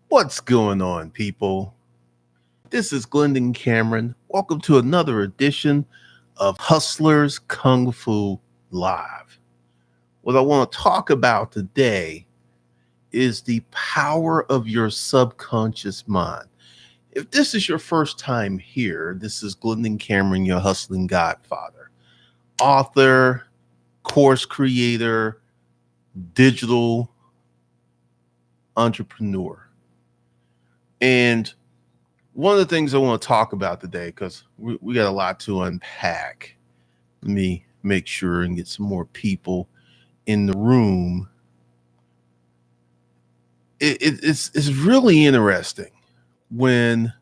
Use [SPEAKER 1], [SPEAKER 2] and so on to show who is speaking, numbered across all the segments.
[SPEAKER 1] What's going on, people? This is Glendon Cameron. Welcome to another edition of Hustlers Kung Fu Live. What I want to talk about today is the power of your subconscious mind. If this is your first time here, this is Glendon Cameron, your hustling godfather, author, course creator, digital entrepreneur. And one of the things I want to talk about today, because we got a lot to unpack. Let me make sure and get some more people in the room. It's really interesting when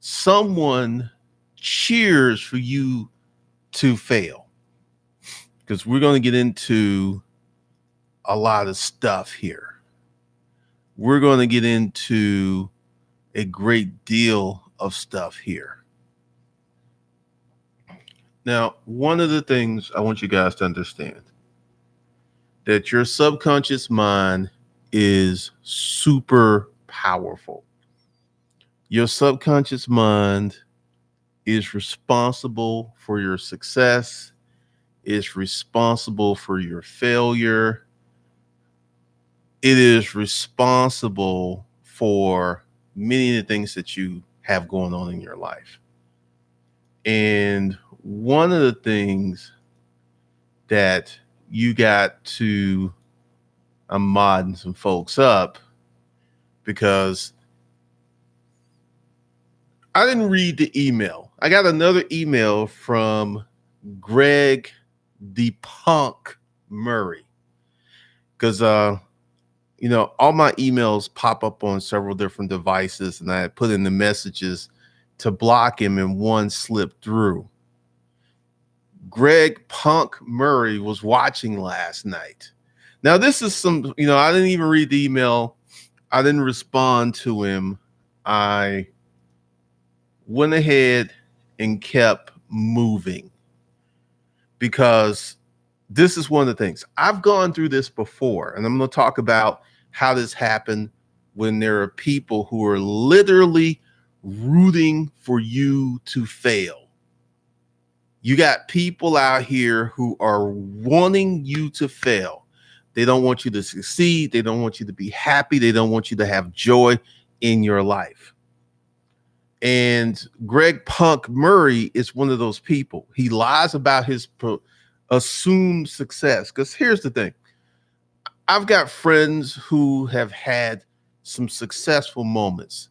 [SPEAKER 1] someone cheers for you to fail, because we're going to get into a lot of stuff here. We're going to get into a great deal of stuff here. Now, one of the things I want you guys to understand that your subconscious mind is super powerful. Your subconscious mind is responsible for your success, is responsible for your failure. It is responsible for many of the things that you have going on in your life. And one of the things that you got to, I'm modding some folks up because I didn't read the email. I got another email from Greg the Punk Murray because all my emails pop up on several different devices, and I put in the messages to block him, and one slipped through. Greg Punk Murray was watching last night. Now, this is I didn't even read the email. I didn't respond to him. I went ahead and kept moving because this is one of the things. I've gone through this before, and I'm going to talk about how this happened when there are people who are literally rooting for you to fail. You got people out here who are wanting you to fail. They don't want you to succeed. They don't want you to be happy. They don't want you to have joy in your life. And Greg Punk Murray is one of those people. He lies about his assumed success. Because here's the thing. I've got friends who have had some successful moments,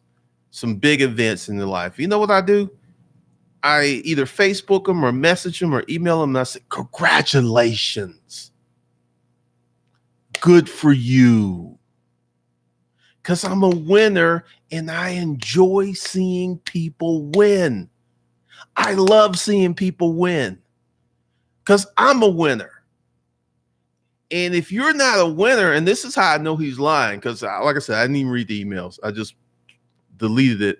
[SPEAKER 1] some big events in their life. You know what I do? I either Facebook them or message them or email them, and I say, congratulations. Good for you. Because I'm a winner and I enjoy seeing people win. I love seeing people win because I'm a winner. And if you're not a winner, and this is how I know he's lying, because like I said, I didn't even read the emails. I just deleted it.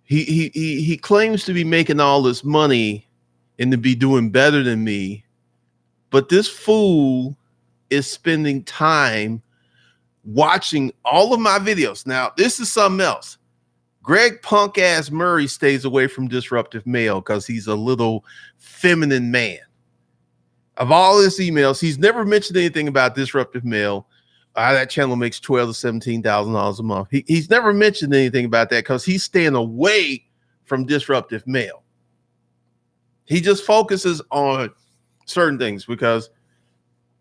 [SPEAKER 1] He claims to be making all this money and to be doing better than me, but this fool is spending time watching all of my videos. Now, this is something else. Greg Punk ass Murray stays away from disruptive male because he's a little feminine man. Of all his emails, he's never mentioned anything about disruptive male. That channel makes $12,000 to $17,000 a month. He's never mentioned anything about that because he's staying away from disruptive male. He just focuses on certain things because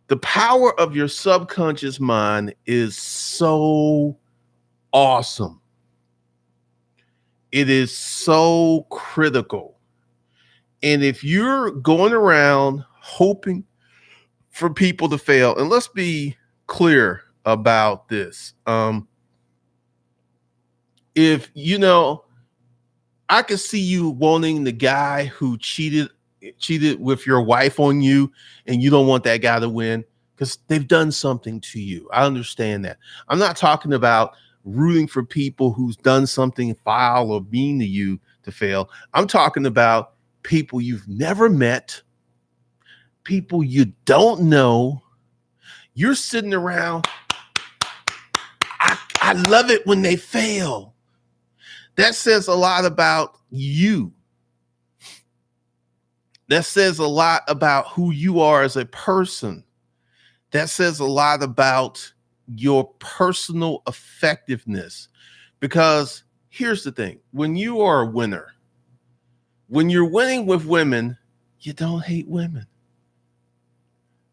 [SPEAKER 1] the power of your subconscious mind is so awesome. It is so critical. And if you're going around hoping for people to fail, and let's be clear about this. If I could see you wanting the guy who cheated with your wife on you, and you don't want that guy to win because they've done something to you. I understand that. I'm not talking about rooting for people who's done something foul or mean to you to fail. I'm talking about people you've never met, people you don't know. You're sitting around. I love it when they fail. That says a lot about you. That says a lot about who you are as a person. That says a lot about your personal effectiveness. Because here's the thing, when you are a winner, when you're winning with women, you don't hate women.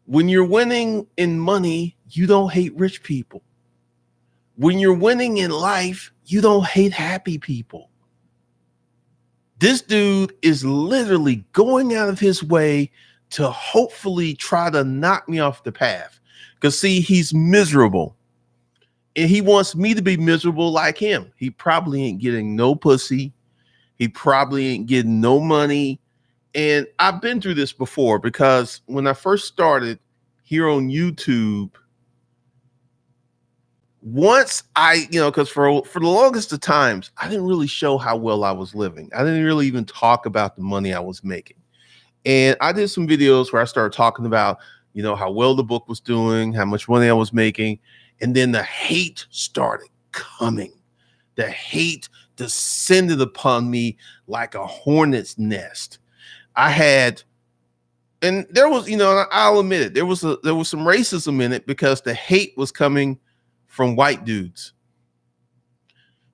[SPEAKER 1] When you're winning in money, you don't hate rich people. When you're winning in life, you don't hate happy people. This dude is literally going out of his way to hopefully try to knock me off the path. Because, see, he's miserable. And he wants me to be miserable like him. He probably ain't getting no pussy. He probably ain't getting no money. And I've been through this before, because when I first started here on YouTube, once I, because for the longest of times, I didn't really show how well I was living. I didn't really even talk about the money I was making. And I did some videos where I started talking about, how well the book was doing, how much money I was making. And then the hate started coming. The hate descended upon me like a hornet's nest. I had, and there was, I'll admit it, there was some racism in it, because the hate was coming from white dudes.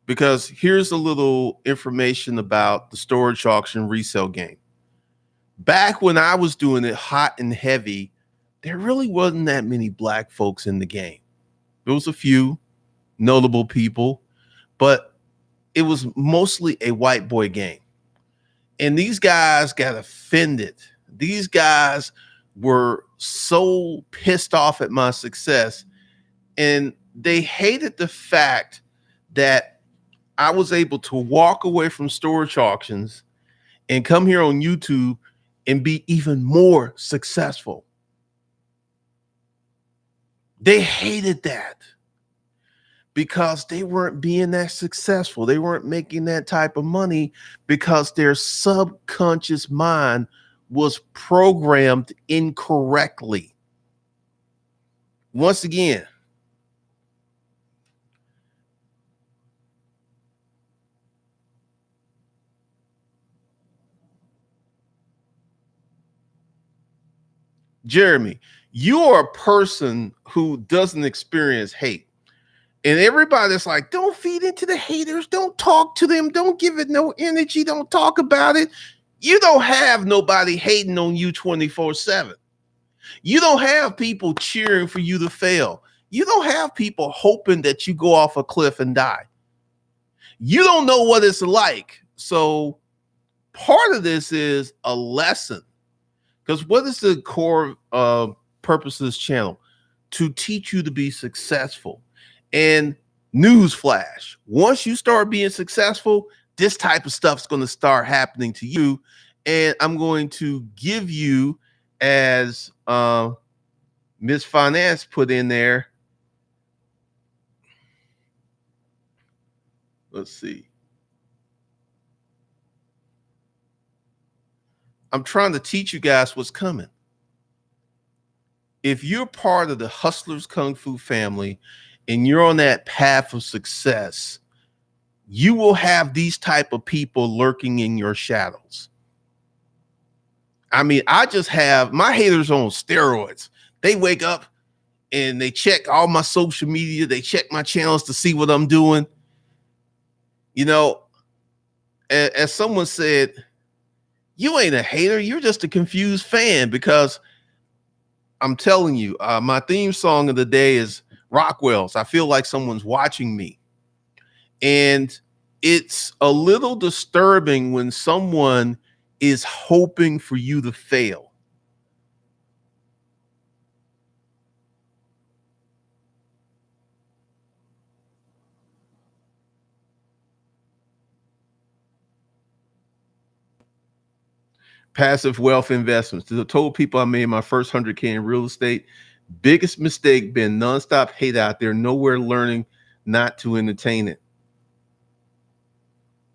[SPEAKER 1] Because here's a little information about the storage auction resale game. Back when I was doing it hot and heavy, there really wasn't that many black folks in the game. There was a few notable people, but it was mostly a white boy game. And these guys got offended. These guys were so pissed off at my success, and they hated the fact that I was able to walk away from storage auctions and come here on YouTube and be even more successful. They hated that because they weren't being that successful. They weren't making that type of money because their subconscious mind was programmed incorrectly. Once again, Jeremy, you are a person who doesn't experience hate. And everybody's like, don't feed into the haters. Don't talk to them. Don't give it no energy. Don't talk about it. You don't have nobody hating on you 24/7. You don't have people cheering for you to fail. You don't have people hoping that you go off a cliff and die. You don't know what it's like. So part of this is a lesson. Because what is the core purpose of this channel? To teach you to be successful. And newsflash, once you start being successful, this type of stuff is going to start happening to you. And I'm going to give you, as Miss Finance put in there, let's see. I'm trying to teach you guys what's coming. If you're part of the Hustlers Kung Fu family and you're on that path of success, you will have these type of people lurking in your shadows. I mean, I just have my haters on steroids. They wake up and they check all my social media. They check my channels to see what I'm doing. As someone said, you ain't a hater. You're just a confused fan, because I'm telling you, my theme song of the day is Rockwell's. I feel like someone's watching me. And it's a little disturbing when someone is hoping for you to fail. Passive wealth investments. I told people I made my first 100K in real estate. Biggest mistake been nonstop hate out there, nowhere learning not to entertain it.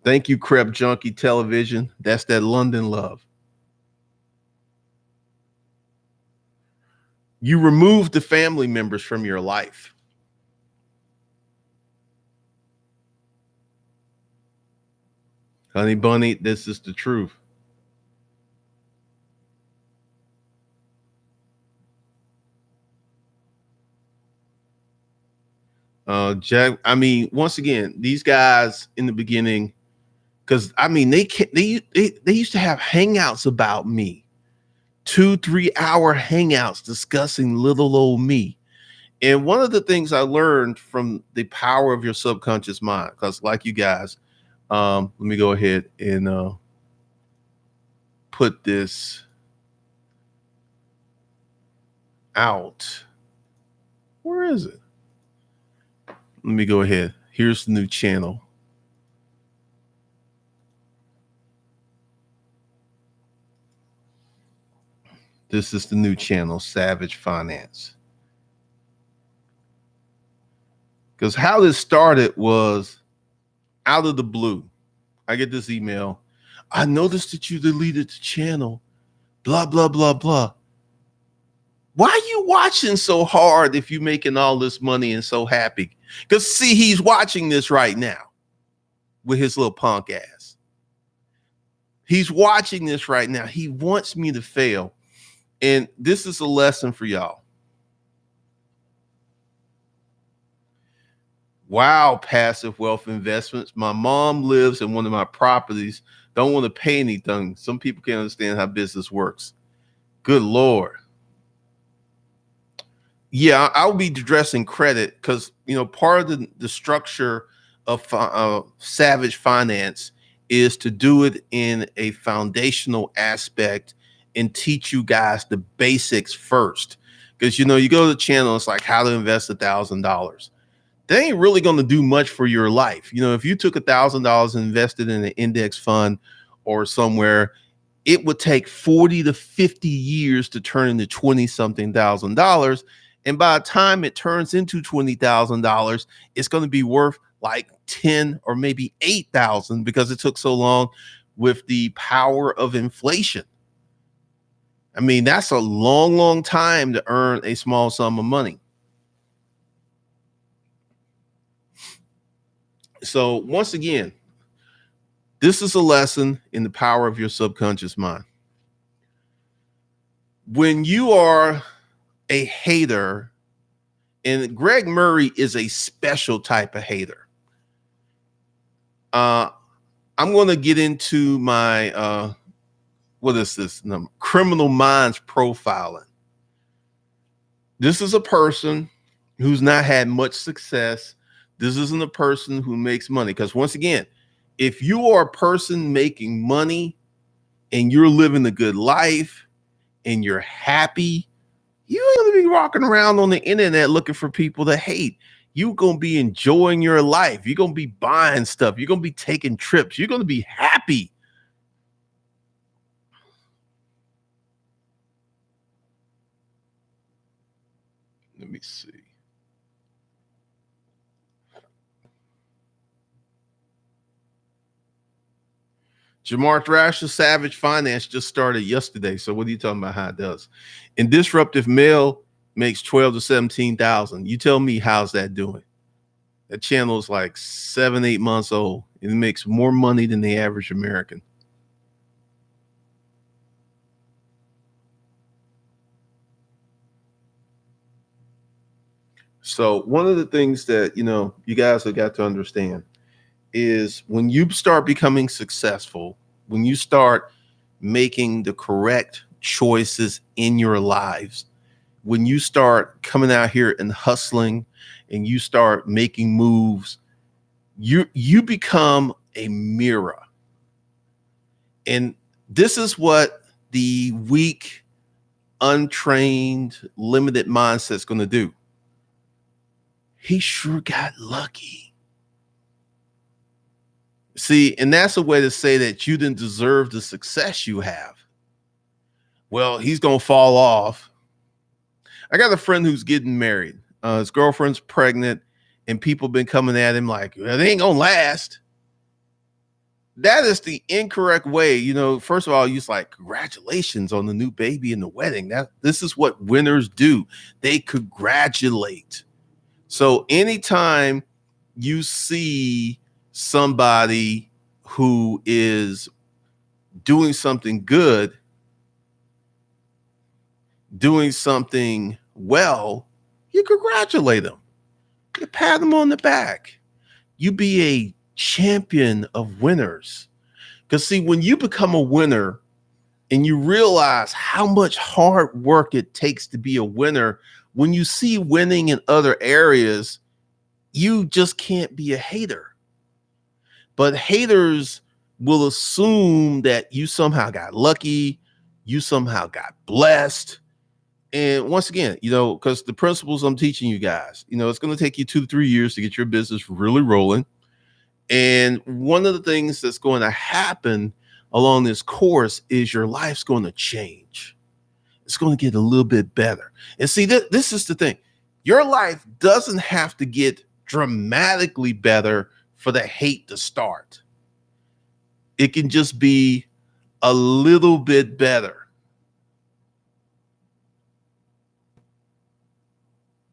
[SPEAKER 1] Thank you, Crep Junkie Television. That's that London love. You remove the family members from your life. Honey Bunny, this is the truth. Jack, I mean, once again, these guys in the beginning, because I mean, they used to have hangouts about me, 2 3 hour hangouts discussing little old me. And one of the things I learned from the power of your subconscious mind, because like you guys, let me go ahead and put this out. Where is it? Let me go ahead. Here's the new channel. This is the new channel, Savage Finance. Because how this started was out of the blue. I get this email. I noticed that you deleted the channel. Blah, blah, blah, blah. Why are you watching so hard if you're making all this money and so happy? Because see, he's watching this right now with his little punk ass. He's watching this right now. He wants me to fail. And this is a lesson for y'all. Wow, passive wealth investments. My mom lives in one of my properties. Don't want to pay anything. Some people can't understand how business works. Good Lord. Yeah, I'll be addressing credit because, you know, part of the structure of Savage Finance is to do it in a foundational aspect and teach you guys the basics first. Because, you know, you go to the channel, it's like how to invest $1,000. They ain't really going to do much for your life. You know, if you took $1,000 and invested in an index fund or somewhere, it would take 40 to 50 years to turn into 20 something thousand dollars. And by the time it turns into $20,000, it's going to be worth like 10 or maybe 8,000 because it took so long with the power of inflation. I mean, that's a long, long time to earn a small sum of money. So once again, this is a lesson in the power of your subconscious mind. When you are a hater, and Greg Murray is a special type of hater. I'm going to get into my what is this? Criminal minds profiling. This is a person who's not had much success. This isn't a person who makes money. Because once again, if you are a person making money and you're living a good life and you're happy, you ain't gonna be walking around on the internet looking for people to hate. You're gonna be enjoying your life. You're gonna be buying stuff. You're gonna be taking trips. You're gonna be happy. Let me see. Jamar Thrasher, Savage Finance just started yesterday. So what are you talking about how it does? And Disruptive Mail makes 12 to 17,000. You tell me how's that doing? That channel is like 7, 8 months old. It makes more money than the average American. So one of the things that, you know, you guys have got to understand is when you start becoming successful, when you start making the correct choices in your lives, when you start coming out here and hustling and you start making moves, you become a mirror. And this is what the weak, untrained, limited mindset is going to do. He sure got lucky. See, and that's a way to say that you didn't deserve the success you have. Well, he's going to fall off. I got a friend who's getting married. His girlfriend's pregnant, and people been coming at him like, well, they ain't going to last. That is the incorrect way. You know, first of all, you just like, congratulations on the new baby and the wedding. This is what winners do. They congratulate. So anytime you see somebody who is doing something good, doing something well, you congratulate them. You pat them on the back. You be a champion of winners. Because see, when you become a winner and you realize how much hard work it takes to be a winner, when you see winning in other areas, you just can't be a hater. But haters will assume that you somehow got lucky, you somehow got blessed. And once again, because the principles I'm teaching you guys, it's going to take you 2 to 3 years to get your business really rolling. And one of the things that's going to happen along this course is your life's going to change. It's going to get a little bit better. And see, this is the thing. Your life doesn't have to get dramatically better for the hate to start. It can just be a little bit better.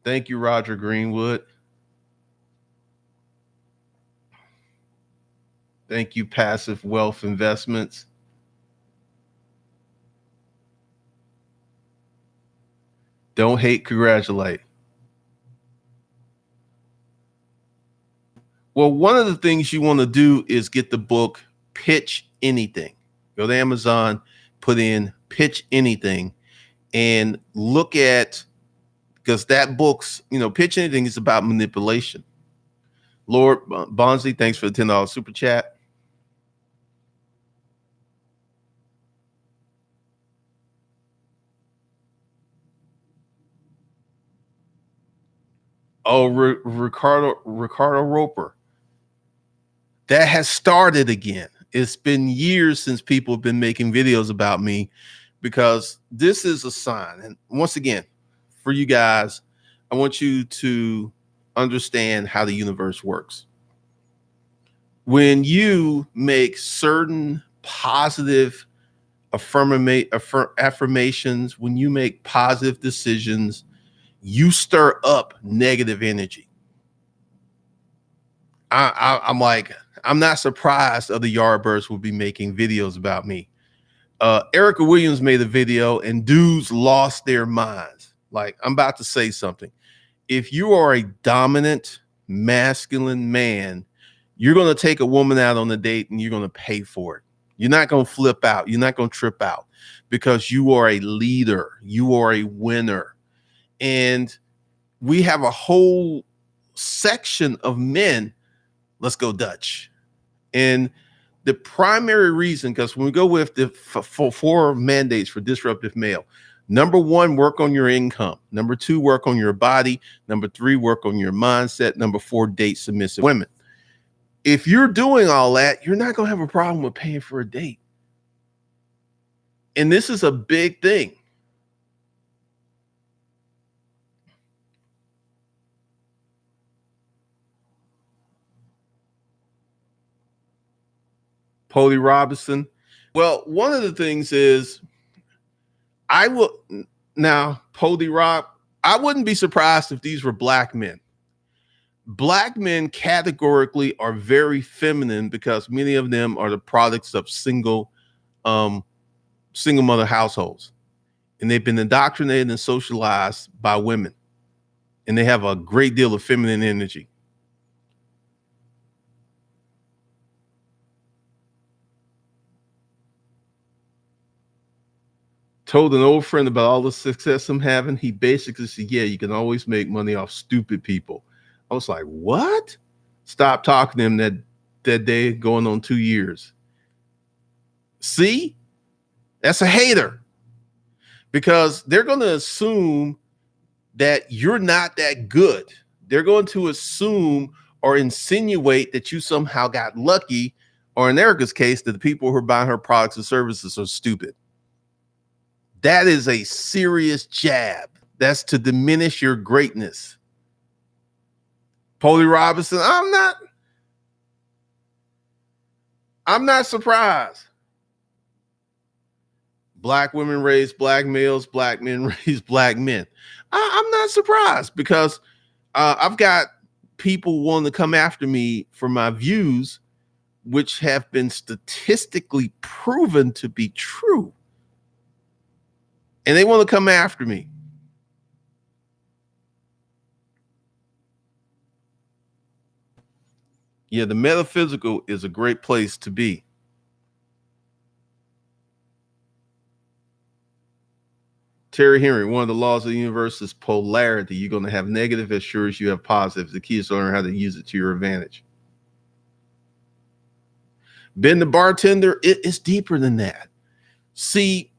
[SPEAKER 1] Thank you, Roger Greenwood. Thank you, Passive Wealth Investments. Don't hate, congratulate. Well, one of the things you want to do is get the book Pitch Anything. Go to Amazon, put in Pitch Anything, and look at, because that book's, Pitch Anything is about manipulation. Lord Bonzi, thanks for the $10 super chat. Oh, Ricardo Roper. That has started again. It's been years since people have been making videos about me, because this is a sign. And once again, for you guys, I want you to understand how the universe works. When you make certain positive affirmations, when you make positive decisions, you stir up negative energy. I'm like, I'm not surprised other Yardbirds will be making videos about me. Erica Williams made a video and dudes lost their minds. Like, I'm about to say something. If you are a dominant, masculine man, you're going to take a woman out on a date and you're going to pay for it. You're not going to flip out. You're not going to trip out, because you are a leader. You are a winner. And we have a whole section of men. Let's go Dutch. And the primary reason, because when we go with the four mandates for disruptive male, number 1, work on your income. Number 2, work on your body. Number 3, work on your mindset. Number 4, date submissive women. If you're doing all that, you're not going to have a problem with paying for a date. And this is a big thing. Polly Robinson. Well, one of the things is Polly Rob, I wouldn't be surprised if these were black men. Black men categorically are very feminine, because many of them are the products of single mother households. And they've been indoctrinated and socialized by women. And they have a great deal of feminine energy. Told an old friend about all the success I'm having. He basically said, yeah, you can always make money off stupid people. I was like, what? Stop talking to him that day, going on 2 years. See, that's a hater, because they're going to assume that you're not that good. They're going to assume or insinuate that you somehow got lucky, or in Erica's case, that the people who are buying her products and services are stupid. That is a serious jab. That's to diminish your greatness. Polly Robinson, I'm not surprised. Black women raise black males, black men raise black men. I'm not surprised, because I've got people wanting to come after me for my views which have been statistically proven to be true. And they want to come after me. Yeah, the metaphysical is a great place to be. Terry Henry, one of the laws of the universe is polarity. You're going to have negative as sure as you have positive. The key is to learn how to use it to your advantage. Ben the bartender, it's deeper than that. See,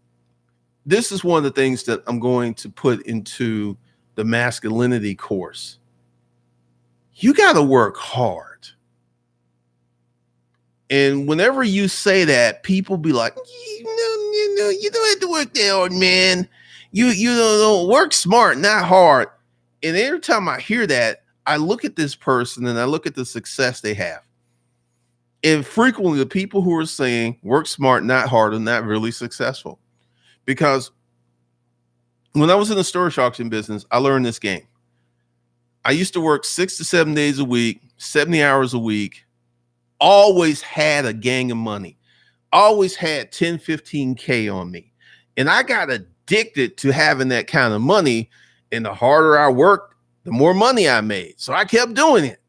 [SPEAKER 1] this is one of the things that I'm going to put into the masculinity course. You got to work hard. And whenever you say that, people be like, you don't have to work that hard, man. You don't work smart, not hard. And every time I hear that, I look at this person and I look at the success they have. And frequently the people who are saying work smart, not hard, are not really successful. Because when I was in the storage auction business, I learned this game. I used to work 6 to 7 days a week, 70 hours a week, always had a gang of money, always had 10, 15K on me. And I got addicted to having that kind of money. And the harder I worked, the more money I made. So I kept doing it.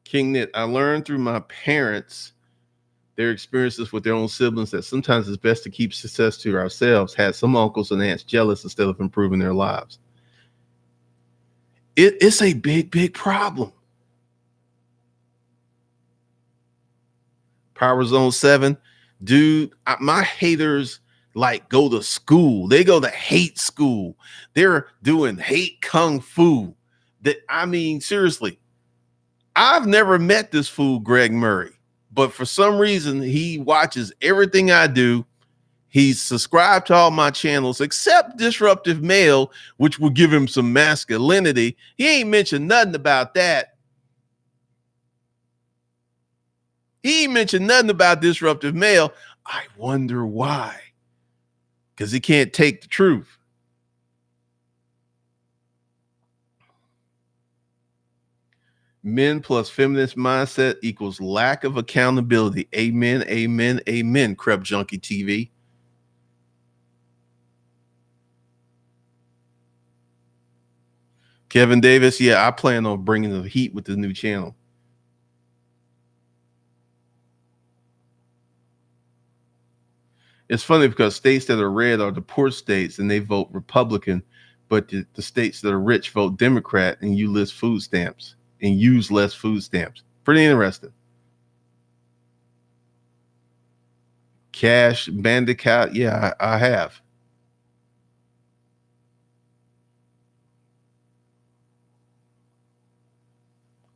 [SPEAKER 1] King Knit, I learned through my parents, their experiences with their own siblings, that sometimes it's best to keep success to ourselves. Had some uncles and aunts jealous instead of improving their lives. It's a big, big problem. Power Zone 7, dude, my haters like go to school. They go to hate school. They're doing hate kung fu. That, I mean, seriously, I've never met this fool, Greg Murray, but for some reason, he watches everything I do. He's subscribed to all my channels except Disruptive Male, which will give him some masculinity. He ain't mentioned nothing about that. He ain't mentioned nothing about Disruptive Male. I wonder why. Because he can't take the truth. Men plus feminist mindset equals lack of accountability. Amen, amen, amen, Crep Junkie TV. Kevin Davis, yeah, I plan on bringing the heat with the new channel. It's funny because states that are red are the poor states and they vote Republican, but the states that are rich vote Democrat, and you list food stamps and use less food stamps. Pretty interesting. Cash Bandicoot, yeah, I have.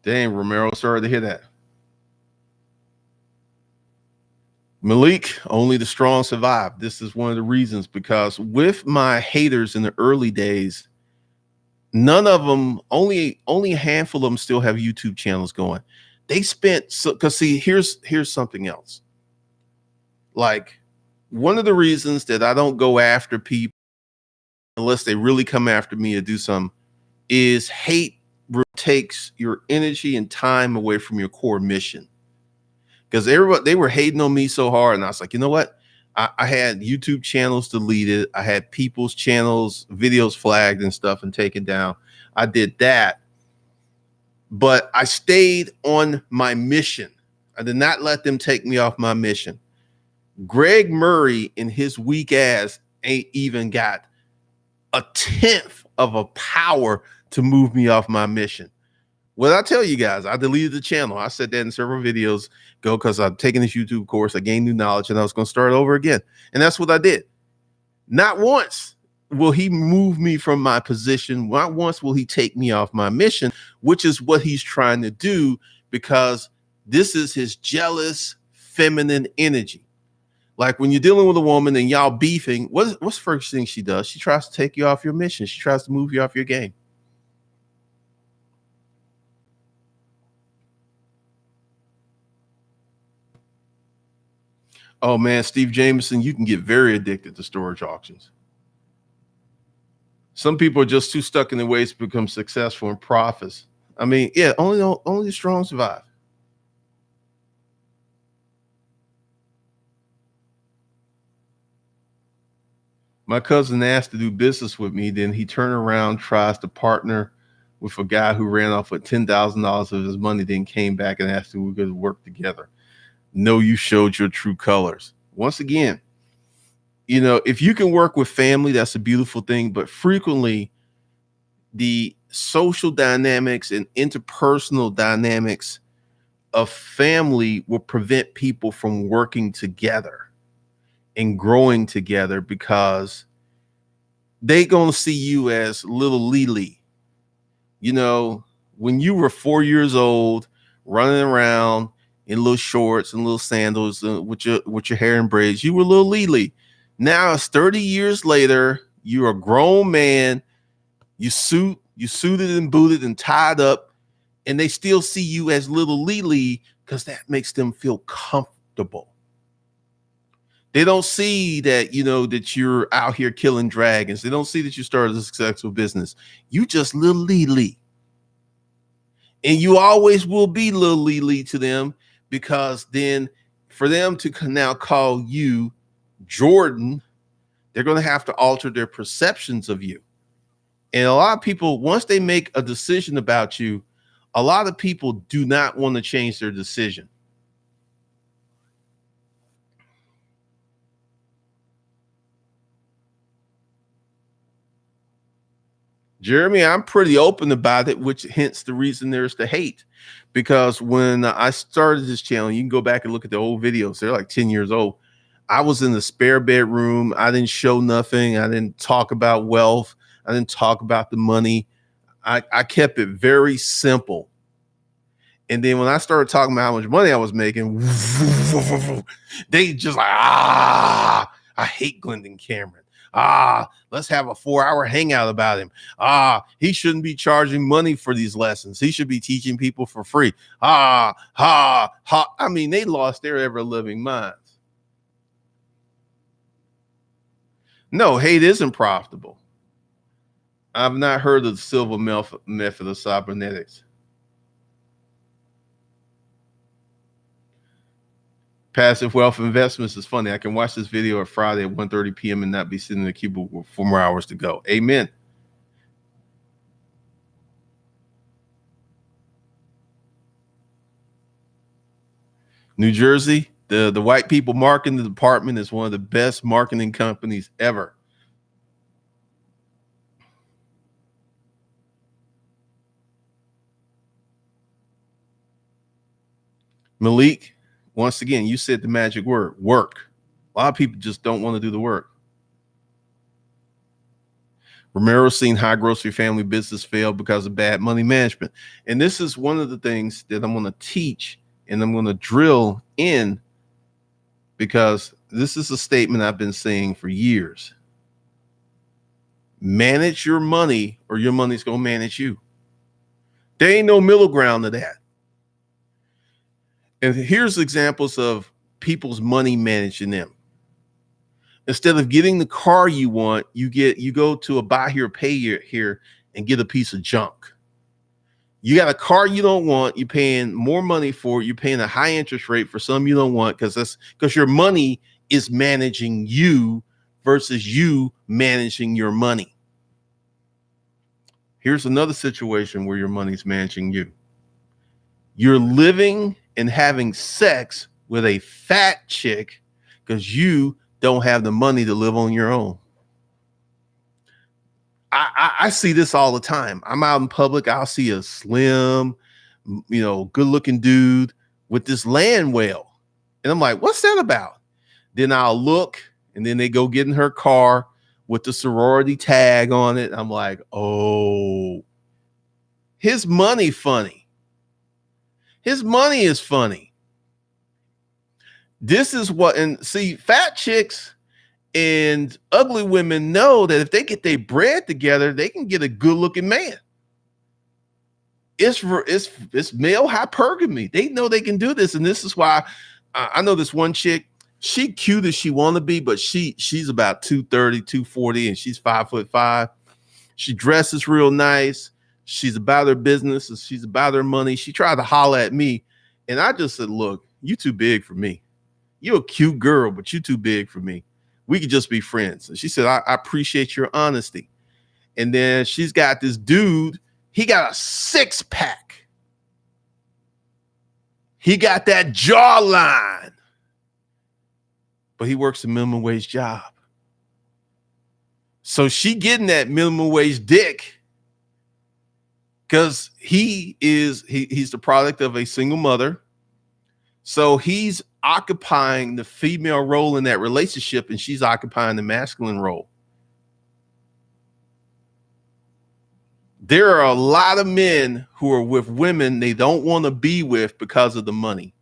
[SPEAKER 1] Dang, Romero, sorry to hear that. Malik, only the strong survive. This is one of the reasons, because with my haters in the early days, none of them, only a handful of them still have YouTube channels going. They spent, so because see, here's something else. Like, one of the reasons that I don't go after people unless they really come after me to do something is hate takes your energy and time away from your core mission. Because everybody, they were hating on me so hard, and I was like, you know what? I had YouTube channels deleted. I had people's channels, videos flagged and stuff and taken down. I did that, but I stayed on my mission. I did not let them take me off my mission. Greg Murray and his weak ass ain't even got a tenth of a power to move me off my mission. Well, I tell you guys, I deleted the channel. I said that in several videos ago because I'm taking this YouTube course. I gained new knowledge and I was going to start over again. And that's what I did. Not once will he move me from my position. Not once will he take me off my mission, which is what he's trying to do, because this is his jealous feminine energy. Like when you're dealing with a woman and y'all beefing, what's the first thing she does? She tries to take you off your mission. She tries to move you off your game. Oh man, Steve Jameson, you can get very addicted to storage auctions. Some people are just too stuck in their ways to become successful and profits. I mean, yeah, only the strong survive. My cousin asked to do business with me, then he turned around, tries to partner with a guy who ran off with $10,000 of his money, then came back and asked if we could work together. No, you showed your true colors. Once again, if you can work with family, that's a beautiful thing. But frequently, the social dynamics and interpersonal dynamics of family will prevent people from working together and growing together because they gonna see you as little Lily. When you were 4 years old, running around in little shorts and little sandals with your hair in braids, you were little Lily. Now it's 30 years later, you're a grown man. You suited and booted and tied up, and they still see you as little Lily because that makes them feel comfortable. They don't see that, that you're out here killing dragons. They don't see that you started a successful business. You just little Lily. And you always will be little Lily to them, because then for them to now call you Jordan, they're going to have to alter their perceptions of you. And a lot of people, once they make a decision about you, a lot of people do not want to change their decision. Jeremy, I'm pretty open about it, which hence the reason there's the hate. Because when I started this channel, you can go back and look at the old videos. They're like 10 years old. I was in the spare bedroom. I didn't show nothing. I didn't talk about wealth. I didn't talk about the money. I kept it very simple. And then when I started talking about how much money I was making, they just like, I hate Glendon Cameron. Let's have a 4-hour hangout about him. He shouldn't be charging money for these lessons. He should be teaching people for free. I mean, they lost their ever living minds. No, hate isn't profitable. I've not heard of the silver method of cybernetics. Passive wealth investments is funny. I can watch this video at Friday at 1:30 p.m. and not be sitting in the cubicle with 4 more hours to go. Amen. New Jersey, the white people marketing department is one of the best marketing companies ever. Malik, once again, you said the magic word, work. A lot of people just don't want to do the work. Romero's seen high grocery family business fail because of bad money management. And this is one of the things that I'm going to teach and I'm going to drill in, because this is a statement I've been saying for years. Manage your money or your money's going to manage you. There ain't no middle ground to that. And here's examples of people's money managing them. Instead of getting the car you want, you go to a buy here, pay here and get a piece of junk. You got a car you don't want, you're paying more money for it, you're paying a high interest rate for some you don't want, because your money is managing you versus you managing your money. Here's another situation where your money's managing you. You're living and having sex with a fat chick because you don't have the money to live on your own. I see this all the time. I'm out in public. I'll see a slim, good looking dude with this land whale. And I'm like, what's that about? Then I'll look, and then they go get in her car with the sorority tag on it. I'm like, oh, his money funny. His money is funny. This is what, and see, fat chicks and ugly women know that if they get their bread together, they can get a good looking man. It's male hypergamy. They know they can do this. And this is why I know this one chick, She cute as she want to be, but she's about 230, 240, and she's 5'5". She dresses real nice. She's about her business. She's about her money. She tried to holler at me, and I just said, look, you too big for me. You're a cute girl, but you too big for me. We could just be friends. And she said, I appreciate your honesty. And then she's got this dude. He got a 6-pack. He got that jawline. But he works a minimum wage job. So she getting that minimum wage dick because he's the product of a single mother. So he's occupying the female role in that relationship, and she's occupying the masculine role. There are a lot of men who are with women they don't want to be with because of the money.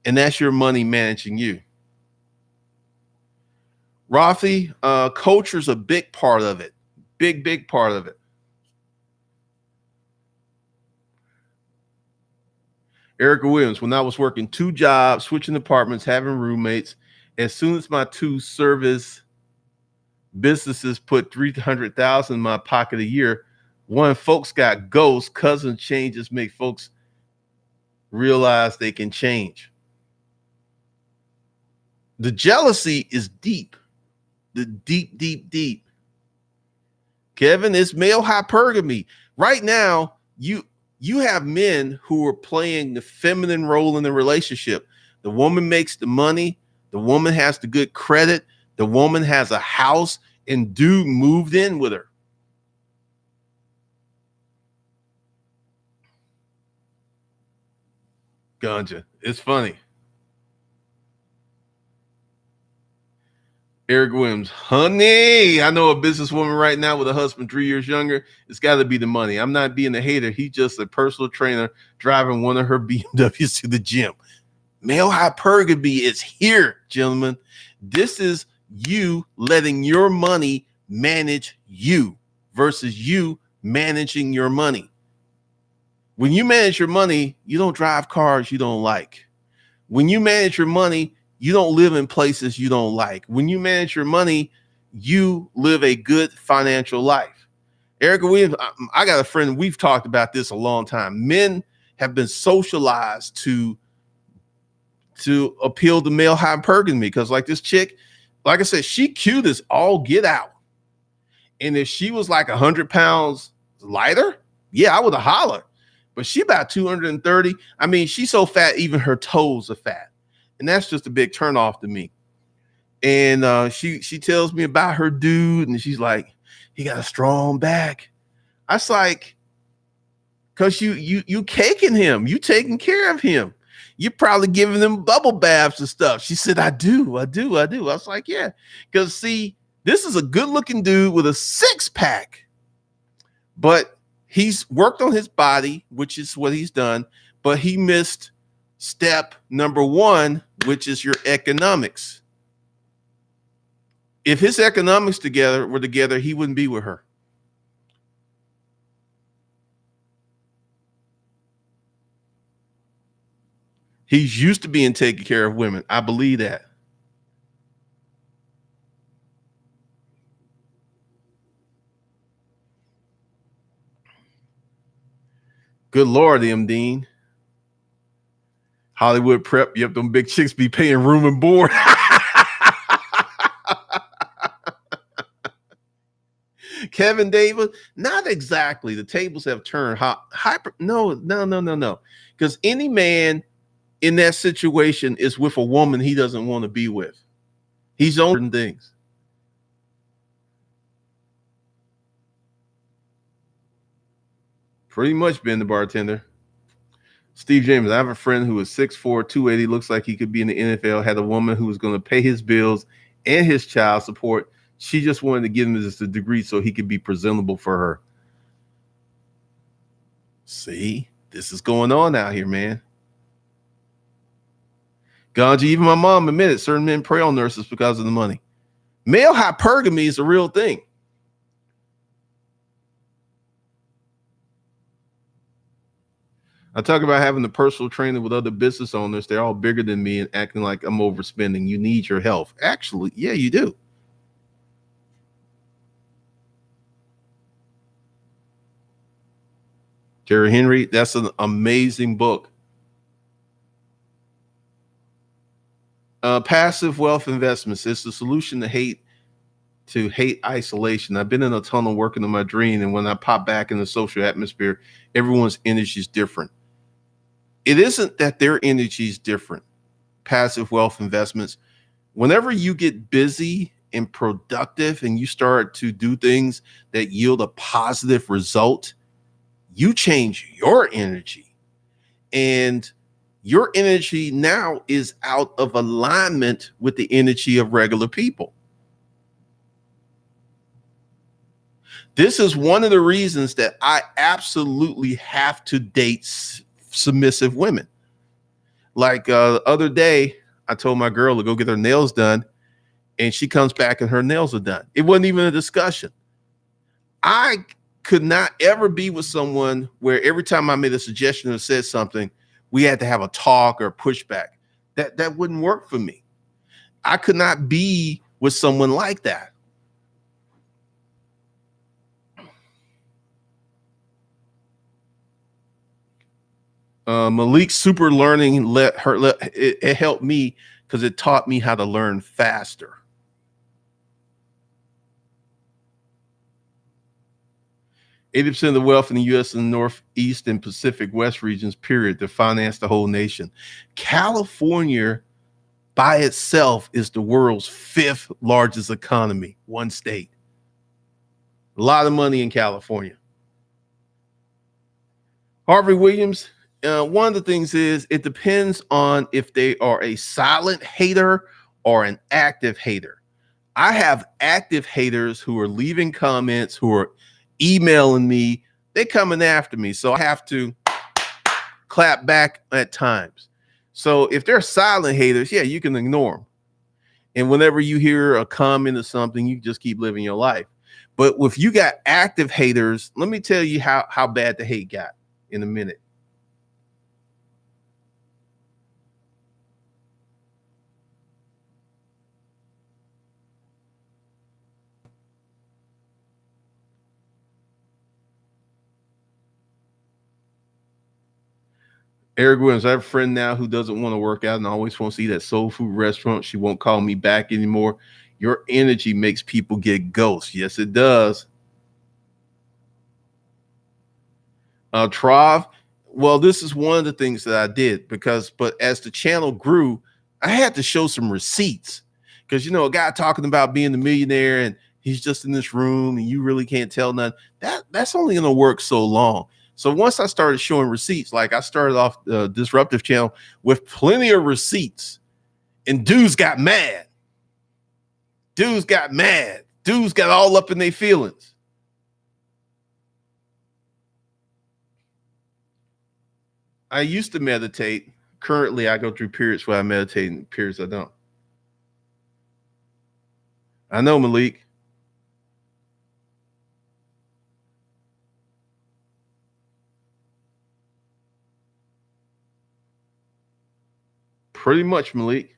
[SPEAKER 1] And that's your money managing you. Rafi, culture's a big part of it. Big part of it. Erica Williams, when I was working 2 jobs, switching apartments, having roommates, as soon as my 2 service businesses put $300,000 in my pocket a year, one, folks got ghosts, cousin changes make folks realize they can change. The jealousy is deep. The deep. Kevin, it's male hypergamy. Right now, you have men who are playing the feminine role in the relationship. The woman makes the money. The woman has the good credit. The woman has a house, and dude moved in with her. Ganja. It's funny. Eric Williams, honey, I know a businesswoman right now with a husband 3 years younger. It's got to be the money. I'm not being a hater. He's just a personal trainer driving one of her BMWs to the gym. Male hypergamy is here, gentlemen. This is you letting your money manage you versus you managing your money. When you manage your money, you don't drive cars you don't like. When you manage your money, you don't live in places you don't like. When you manage your money, you live a good financial life. Erica Williams, I got a friend, we've talked about this a long time. Men have been socialized to appeal to male hypergamy because like this chick, like I said, she cute as all get out. And if she was like 100 pounds lighter, yeah, I would have hollered. But she about 230. I mean, she's so fat, even her toes are fat. And that's just a big turnoff to me. And she tells me about her dude, and she's like, he got a strong back. I was like, because you caking him, you taking care of him. You're probably giving them bubble baths and stuff. She said, I do. I was like, yeah. Because see, this is a good looking dude with a 6-pack, but he's worked on his body, which is what he's done, but he missed step number 1, which is your economics. If his economics were together, he wouldn't be with her. He's used to being taken care of women. I believe that. Good Lord, M. Dean. Hollywood prep. Yep, them big chicks be paying room and board. Kevin Davis, not exactly. The tables have turned. No. Because any man in that situation is with a woman he doesn't want to be with. He's on certain things. Pretty much been the bartender. Steve James, I have a friend who is 6'4", 280, looks like he could be in the NFL, had a woman who was going to pay his bills and his child support. She just wanted to give him this degree so he could be presentable for her. See, this is going on out here, man. Ganji, even my mom admitted certain men prey on nurses because of the money. Male hypergamy is a real thing. I talk about having a personal trainer with other business owners. They're all bigger than me and acting like I'm overspending. You need your health. Actually, yeah, you do. Jerry Henry, that's an amazing book. Passive wealth investments is the solution to hate isolation. I've been in a tunnel working on my dream, and when I pop back in the social atmosphere, everyone's energy is different. It isn't that their energy is different. Passive wealth investments, whenever you get busy and productive and you start to do things that yield a positive result, you change your energy. And your energy now is out of alignment with the energy of regular people. This is one of the reasons that I absolutely have to date submissive women. Like the other day, I told my girl to go get her nails done, and she comes back and her nails are done. It wasn't even a discussion. I could not ever be with someone where every time I made a suggestion or said something, we had to have a talk or pushback. That wouldn't work for me. I could not be with someone like that. Malik's super learning it helped me because it taught me how to learn faster. 80% of the wealth in the U.S. in the Northeast and Pacific West regions, period, to finance the whole nation. California by itself is the world's 5th largest economy, one state. A lot of money in California. Harvey Williams, one of the things is it depends on if they are a silent hater or an active hater. I have active haters who are leaving comments, who are emailing me. They're coming after me. So I have to clap back at times. So if they're silent haters, yeah, you can ignore them. And whenever you hear a comment or something, you just keep living your life. But if you got active haters, let me tell you how bad the hate got in a minute. Eric Williams, I have a friend now who doesn't want to work out and always wants to eat at soul food restaurant. She won't call me back anymore. Your energy makes people get ghosts. Yes, it does. Trav, well, this is one of the things that I did but as the channel grew, I had to show some receipts because, a guy talking about being a millionaire and he's just in this room and you really can't tell nothing. That's only going to work so long. So once I started showing receipts, like I started off the Disruptive channel with plenty of receipts, and dudes got mad. Dudes got all up in their feelings. I used to meditate. Currently, I go through periods where I meditate and periods I don't. I know, Malik. Pretty much, Malik.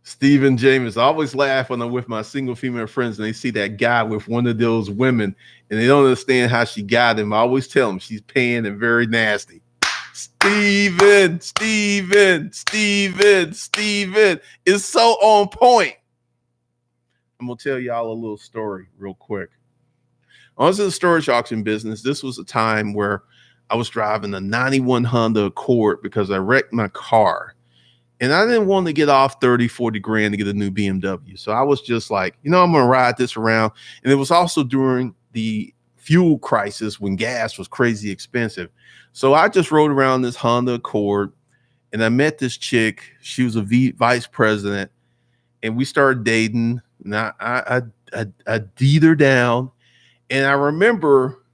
[SPEAKER 1] Stephen James, I always laugh when I'm with my single female friends and they see that guy with one of those women and they don't understand how she got him. I always tell them she's paying and very nasty. Stephen is so on point. I'm going to tell y'all a little story real quick. I was in the storage auction business. This was a time where I was driving a 91 Honda Accord because I wrecked my car. And I didn't want to get off 30, 40 grand to get a new BMW. So I was just like, I'm going to ride this around. And it was also during the fuel crisis when gas was crazy expensive. So I just rode around this Honda Accord and I met this chick. She was a vice president and we started dating. And I D'd her down. And I remember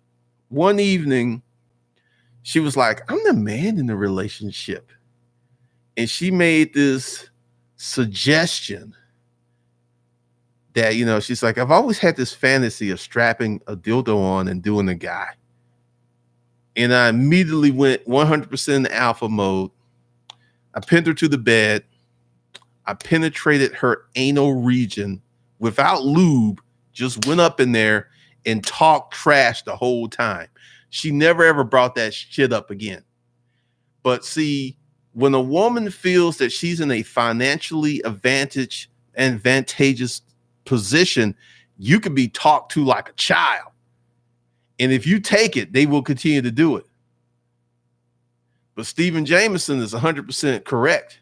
[SPEAKER 1] one evening, she was like, I'm the man in the relationship. And she made this suggestion that, she's like, I've always had this fantasy of strapping a dildo on and doing a guy. And I immediately went 100% in alpha mode. I pinned her to the bed. I penetrated her anal region without lube, just went up in there and talked trash the whole time. She never ever brought that shit up again. But see, when a woman feels that she's in a financially advantageous position, you can be talked to like a child. And if you take it, they will continue to do it. But Stephen Jameson is 100% correct.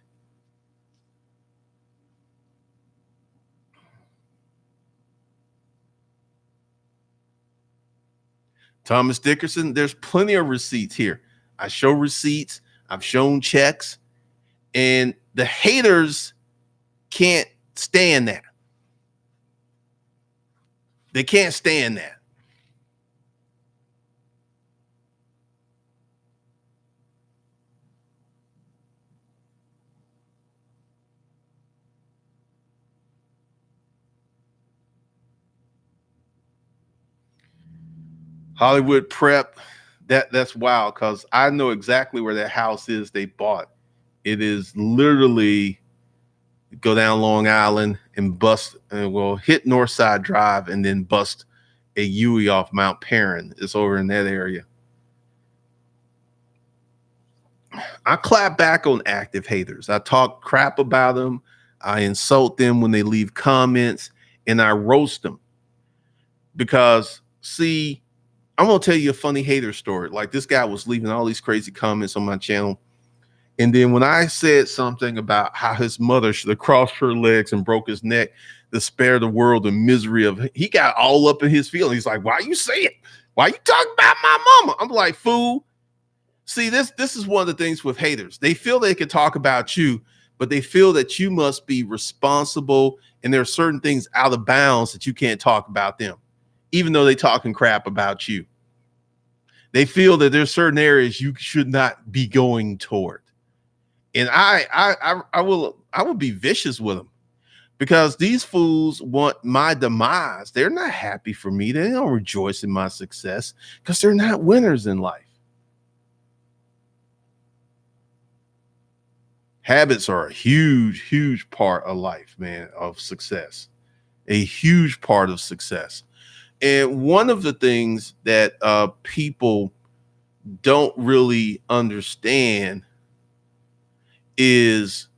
[SPEAKER 1] Thomas Dickerson, there's plenty of receipts here. I show receipts. I've shown checks. And the haters can't stand that. They can't stand that. Hollywood Prep, that's wild, because I know exactly where that house is they bought. It is literally go down Long Island and bust, hit Northside Drive and then bust a Huey off Mount Perrin. It's over in that area. I clap back on active haters. I talk crap about them. I insult them when they leave comments, and I roast them. Because, see, I'm going to tell you a funny hater story. Like, this guy was leaving all these crazy comments on my channel. And then when I said something about how his mother should have crossed her legs and broke his neck to spare the world the misery of, he got all up in his feelings. He's like, why you say it? Why you talking about my mama? I'm like, fool. See, this is one of the things with haters. They feel they can talk about you, but they feel that you must be responsible. And there are certain things out of bounds that you can't talk about them, even though they talking crap about you. They feel that there's certain areas you should not be going toward. And I will be vicious with them, because these fools want my demise. They're not happy for me. They don't rejoice in my success because they're not winners in life. Habits are a huge, huge part of life, man, of success, a huge part of success. And one of the things that people don't really understand is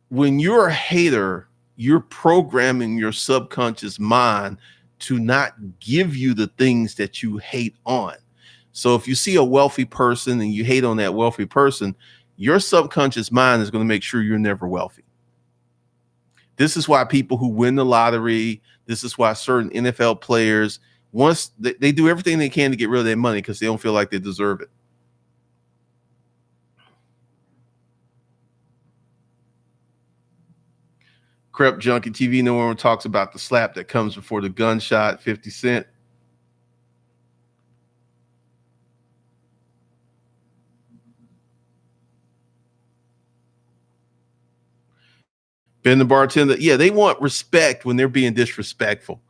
[SPEAKER 1] when you're a hater, you're programming your subconscious mind to not give you the things that you hate on. So if you see a wealthy person and you hate on that wealthy person, your subconscious mind is going to make sure you're never wealthy. This is why people who win the lottery, this is why certain NFL players, once they do everything they can to get rid of their money because they don't feel like they deserve it. Crep Junkie TV, no one talks about the slap that comes before the gunshot, 50 Cent. Ben the bartender, yeah, they want respect when they're being disrespectful.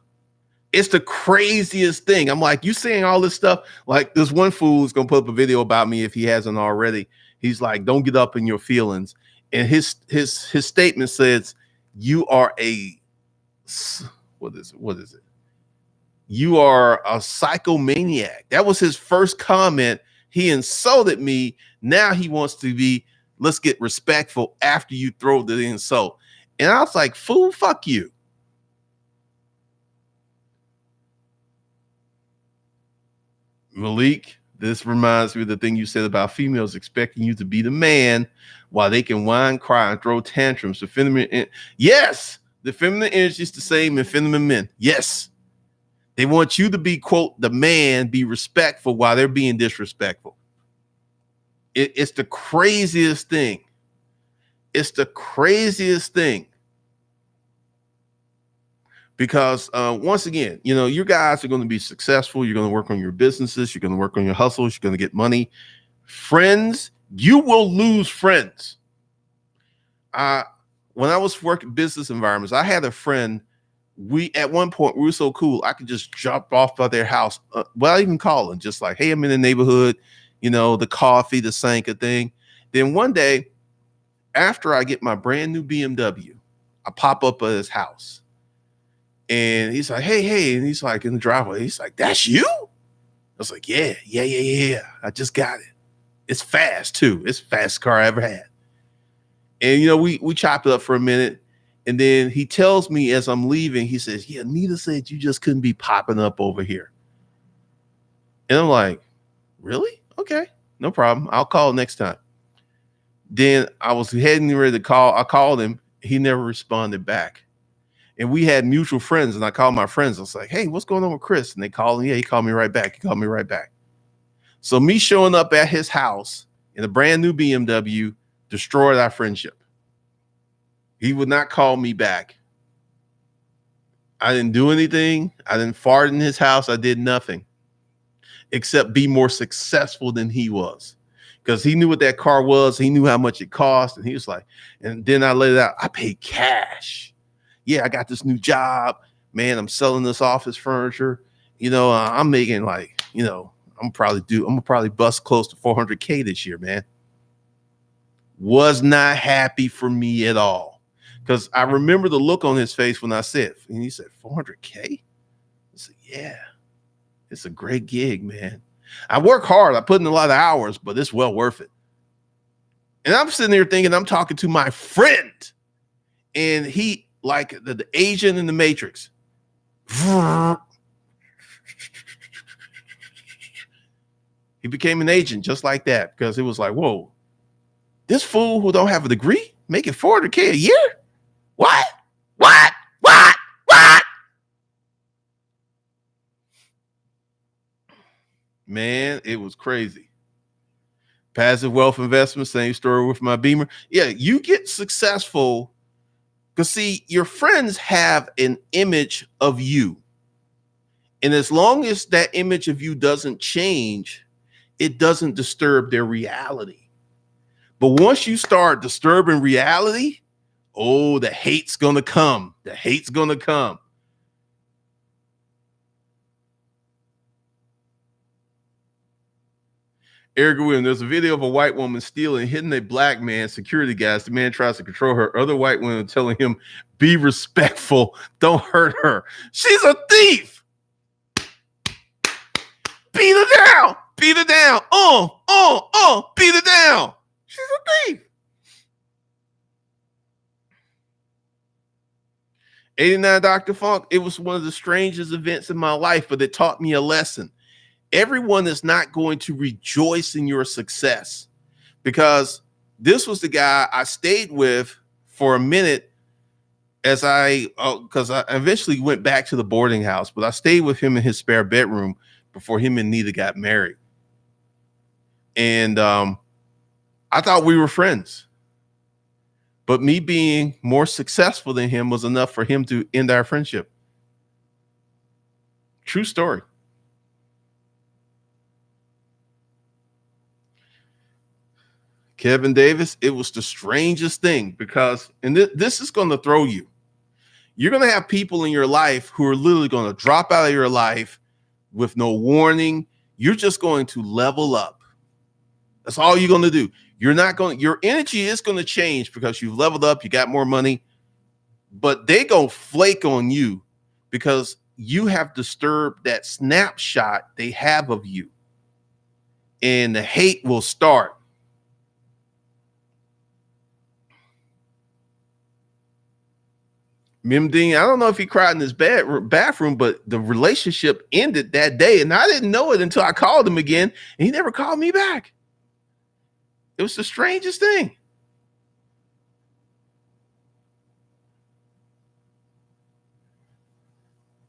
[SPEAKER 1] It's the craziest thing. I'm like, you saying all this stuff? Like, this one fool who's gonna put up a video about me if he hasn't already. He's like, don't get up in your feelings. And his statement says, you are a, what is it? You are a psychomaniac. That was his first comment. He insulted me. Now he wants to be, let's get respectful after you throw the insult. And I was like, fool, fuck you. Malik, this reminds me of the thing you said about females expecting you to be the man while they can whine, cry, and throw tantrums. The feminine, yes, the feminine energy is the same in feminine men. Yes. They want you to be, quote, the man, be respectful while they're being disrespectful. It's the craziest thing. It's the craziest thing. Because once again, you guys are going to be successful. You're going to work on your businesses. You're going to work on your hustles. You're going to get money. Friends, you will lose friends. when I was working business environments, I had a friend. We at one point we were so cool, I could just drop off by their house without even calling, just like, hey, I'm in the neighborhood, the coffee, the Sanka thing. Then one day, after I get my brand new BMW, I pop up at his house. And he's like, hey, and he's like in the driveway. He's like, that's you? I was like, yeah. I just got it. It's fast too. It's the fastest car I ever had. And we chopped it up for a minute. And then he tells me as I'm leaving, he says, yeah, Nita said you just couldn't be popping up over here. And I'm like, really? Okay, no problem. I'll call next time. Then I was heading ready to call. I called him. He never responded back. And we had mutual friends. And I called my friends. I was like, hey, what's going on with Chris? And they called him. Yeah, he called me right back. So me showing up at his house in a brand new BMW destroyed our friendship. He would not call me back. I didn't do anything. I didn't fart in his house. I did nothing except be more successful than he was, because he knew what that car was. He knew how much it cost. And he was like, and then I let it out. I paid cash. Yeah, I got this new job, man. I'm selling this office furniture. I'm making like, I'm gonna probably bust close to 400K this year, man. Was not happy for me at all. Because I remember the look on his face when I said, and he said, 400K? I said, yeah, it's a great gig, man. I work hard. I put in a lot of hours, but it's well worth it. And I'm sitting there thinking I'm talking to my friend. And he, like the Asian in the Matrix. He became an agent just like that, because it was like, whoa, this fool who don't have a degree making 400K a year? What? Man, it was crazy. Passive wealth investment, same story with my Beamer. Yeah, you get successful because, see, your friends have an image of you. And as long as that image of you doesn't change, it doesn't disturb their reality. But once you start disturbing reality, oh, the hate's going to come. Eric Williams, there's a video of a white woman stealing, hitting a black man, security guys. The man tries to control her. Other white women telling him, be respectful. Don't hurt her. She's a thief. Beat her down. Beat her down. Beat her down. She's a thief. 89 Dr. Funk, it was one of the strangest events in my life, but it taught me a lesson. Everyone is not going to rejoice in your success, because this was the guy I stayed with for a minute because I eventually went back to the boarding house, but I stayed with him in his spare bedroom before him and Nita got married. And I thought we were friends, but me being more successful than him was enough for him to end our friendship. True story. Kevin Davis, it was the strangest thing, because, and this is going to throw you. You're going to have people in your life who are literally going to drop out of your life with no warning. You're just going to level up. That's all you're going to do. Your energy is going to change because you've leveled up, you got more money, but they going to flake on you because you have disturbed that snapshot they have of you. And the hate will start. Mimdeen, I don't know if he cried in his bathroom, but the relationship ended that day. And I didn't know it until I called him again, and he never called me back. It was the strangest thing.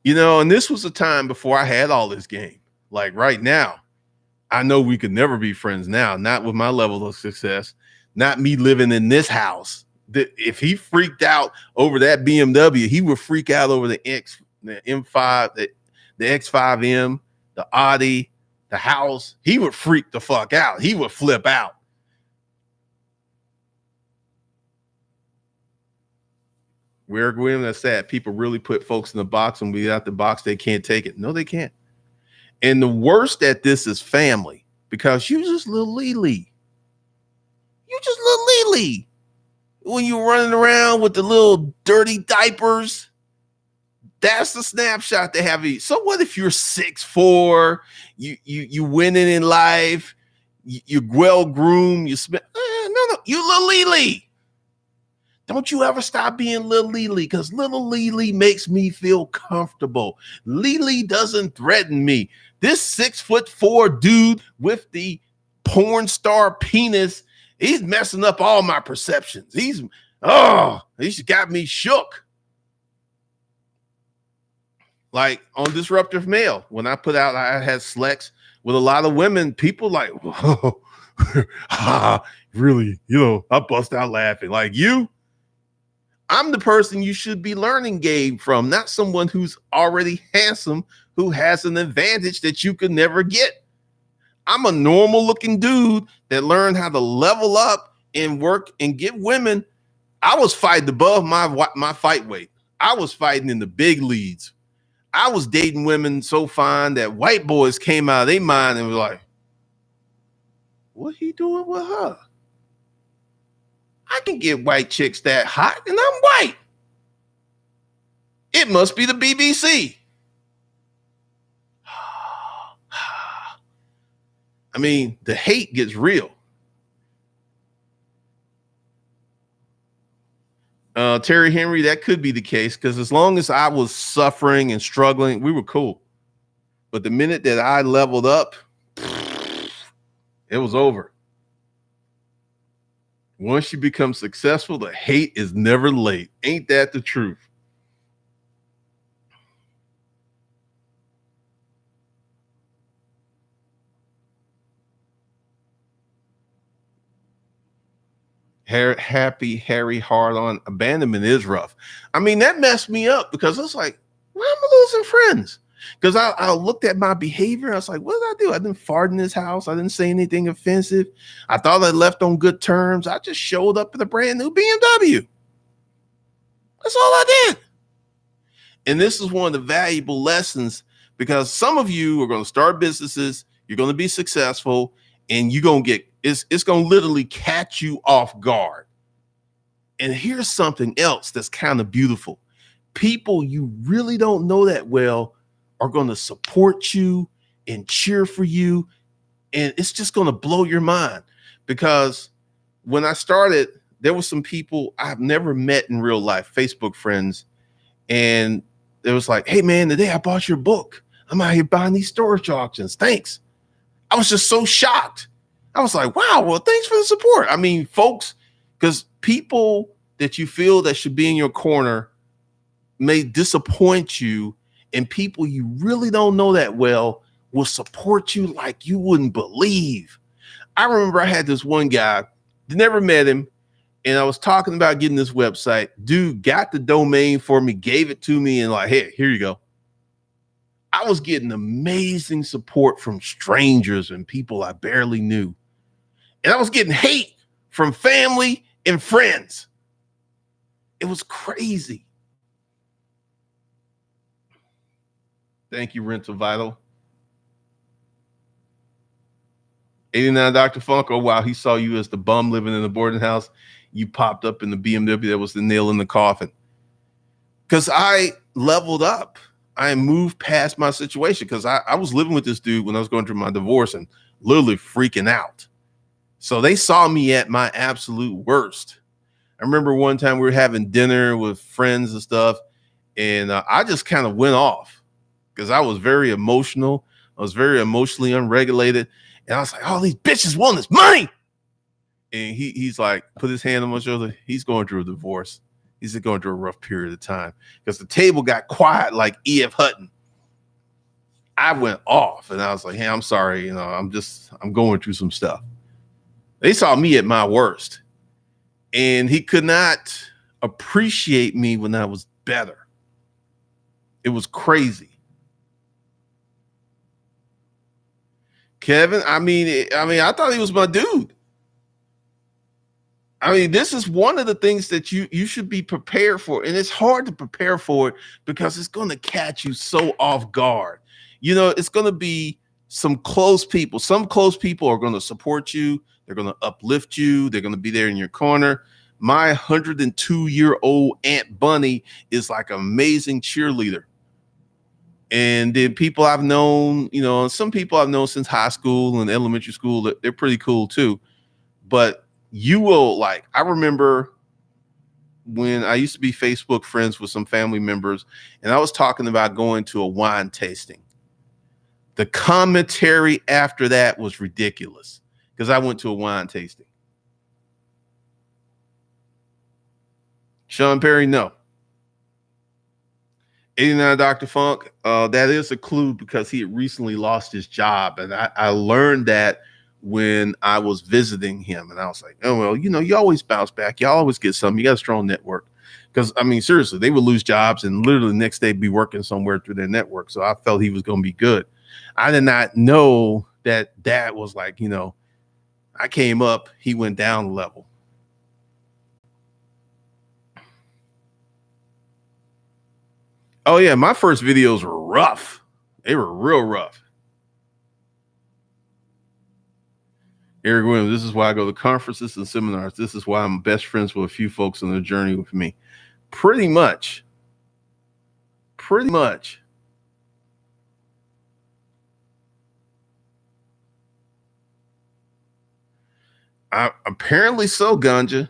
[SPEAKER 1] And this was a time before I had all this game. Like right now, I know we could never be friends now, not with my level of success, not me living in this house. If he freaked out over that BMW, he would freak out over the M5, the X5M, the Audi, the house. He would freak the fuck out. He would flip out. We agree with that's sad. People really put folks in the box, and without the box, they can't take it. No, they can't. And the worst at this is family, because you just little Lily. You just little Lily. When you're running around with the little dirty diapers, that's the snapshot they have of you. So what if you're 6'4", you winning in life, you're well groomed, no, you little Lily. Don't you ever stop being little Lily, because little Lily makes me feel comfortable. Lily doesn't threaten me. This 6'4" dude with the porn star penis, he's messing up all my perceptions. He's got me shook. Like on Disruptive Male, when I put out, I had Slex with a lot of women, people like, whoa, really, I bust out laughing. Like, I'm the person you should be learning game from, not someone who's already handsome, who has an advantage that you could never get. I'm a normal looking dude that learned how to level up and work and get women. I was fighting above my fight weight. I was fighting in the big leads. I was dating women so fine that white boys came out of their mind and was like, what he doing with her? I can get white chicks that hot, and I'm white. It must be the BBC. I mean, the hate gets real. Terry Henry, that could be the case, because as long as I was suffering and struggling, we were cool. But the minute that I leveled up, it was over. Once you become successful, the hate is never late. Ain't that the truth? Happy Harry hard on abandonment is rough. I mean, that messed me up, because it's like, why am I losing friends? Because I looked at my behavior. I was like, what did I do? I didn't fart in his house. I didn't say anything offensive. I thought I left on good terms. I just showed up in a brand new BMW. That's all I did. And this is one of the valuable lessons, because some of you are going to start businesses, you're going to be successful, and you're going to get, it's going to literally catch you off guard. And here's something else that's kind of beautiful. People you really don't know that well are going to support you and cheer for you. And it's just going to blow your mind, because when I started, there were some people I've never met in real life, Facebook friends. And it was like, hey man, the day I bought your book, I'm out here buying these storage auctions. Thanks. I was just so shocked. I was like, wow, well, thanks for the support. I mean, folks, because people that you feel that should be in your corner may disappoint you, and people you really don't know that well will support you like you wouldn't believe. I remember I had this one guy, never met him, and I was talking about getting this website. Dude got the domain for me, gave it to me, and like, hey, here you go. I was getting amazing support from strangers and people I barely knew. And I was getting hate from family and friends. It was crazy. Thank you, Rental Vital. 89 Dr. Funk. Oh, wow. He saw you as the bum living in the boarding house. You popped up in the BMW. That was the nail in the coffin. Because I leveled up. I moved past my situation, because I was living with this dude when I was going through my divorce and literally freaking out. So they saw me at my absolute worst. I remember one time we were having dinner with friends and stuff, and I just kind of went off because I was very emotional. I was very emotionally unregulated. And I was like, all these bitches want this money. And he's like, put his hand on my shoulder. He's going through a divorce. He's going through a rough period of time, because the table got quiet like E.F. Hutton. I went off and I was like, hey, I'm sorry. I'm going through some stuff. They saw me at my worst, and he could not appreciate me when I was better. It was crazy. Kevin, I mean, I thought he was my dude. I mean, this is one of the things that you should be prepared for. And it's hard to prepare for it because it's going to catch you so off guard. You know, it's going to be some close people. Some close people are going to support you. They're going to uplift you. They're going to be there in your corner. My 102-year-old Aunt Bunny is like an amazing cheerleader. And then people I've known, you know, some people I've known since high school and elementary school, they're pretty cool too. But you will, like, I remember when I used to be Facebook friends with some family members, and I was talking about going to a wine tasting. The commentary after that was ridiculous because I went to a wine tasting. Sean Perry, no. 89 Dr. Funk, that is a clue because he had recently lost his job. And I learned that when I was visiting him. And I was like, oh, well, you know, you always bounce back. You always get something. You got a strong network. Because, I mean, seriously, they would lose jobs and literally the next day be working somewhere through their network. So I felt he was going to be good. I did not know that that was like, you know, I came up, he went down a level. Oh, yeah, my first videos were rough. They were real rough. Eric Williams, this is why I go to conferences and seminars. This is why I'm best friends with a few folks on the journey with me. Pretty much. Pretty much. Apparently so, Ganja.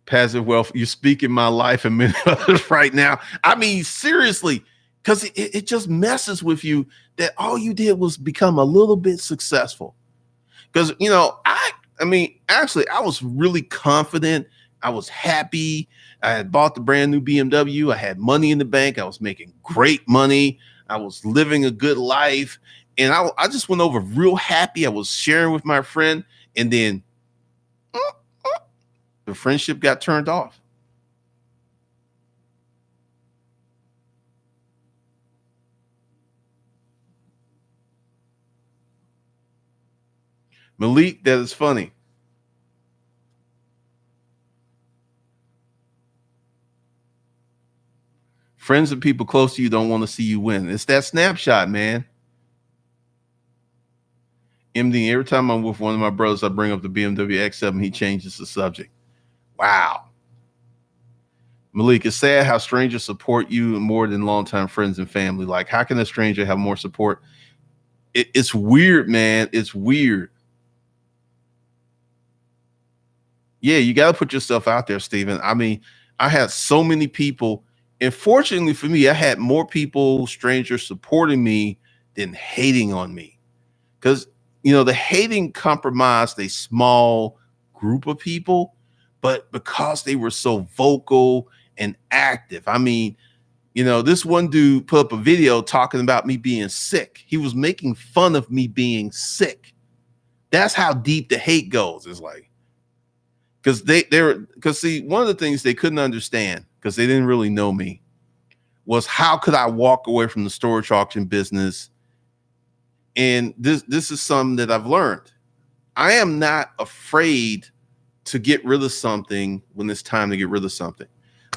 [SPEAKER 1] Passive wealth. You're speaking my life and many others right now. I mean, seriously, because it just messes with you that all you did was become a little bit successful. Because, you know, I mean, actually, I was really confident. I was happy. I had bought the brand new BMW. I had money in the bank. I was making great money. I was living a good life. And I just went over real happy. I was sharing with my friend. And then the friendship got turned off. Malik, that is funny. Friends and people close to you don't want to see you win. It's that snapshot, man. MD, every time I'm with one of my brothers, I bring up the BMW X7, he changes the subject. Wow. Malik, it's sad how strangers support you more than longtime friends and family. Like, how can a stranger have more support? It's weird, man. It's weird. Yeah, you got to put yourself out there, Stephen. I mean, I had so many people, and fortunately for me, I had more people, strangers supporting me than hating on me. Because, you know, the hating compromised a small group of people, but because they were so vocal and active. I mean, you know, this one dude put up a video talking about me being sick. He was making fun of me being sick. That's how deep the hate goes. It's like, because see, one of the things they couldn't understand because they didn't really know me was how could I walk away from the storage auction business? And this is something that I've learned. I am not afraid to get rid of something when it's time to get rid of something.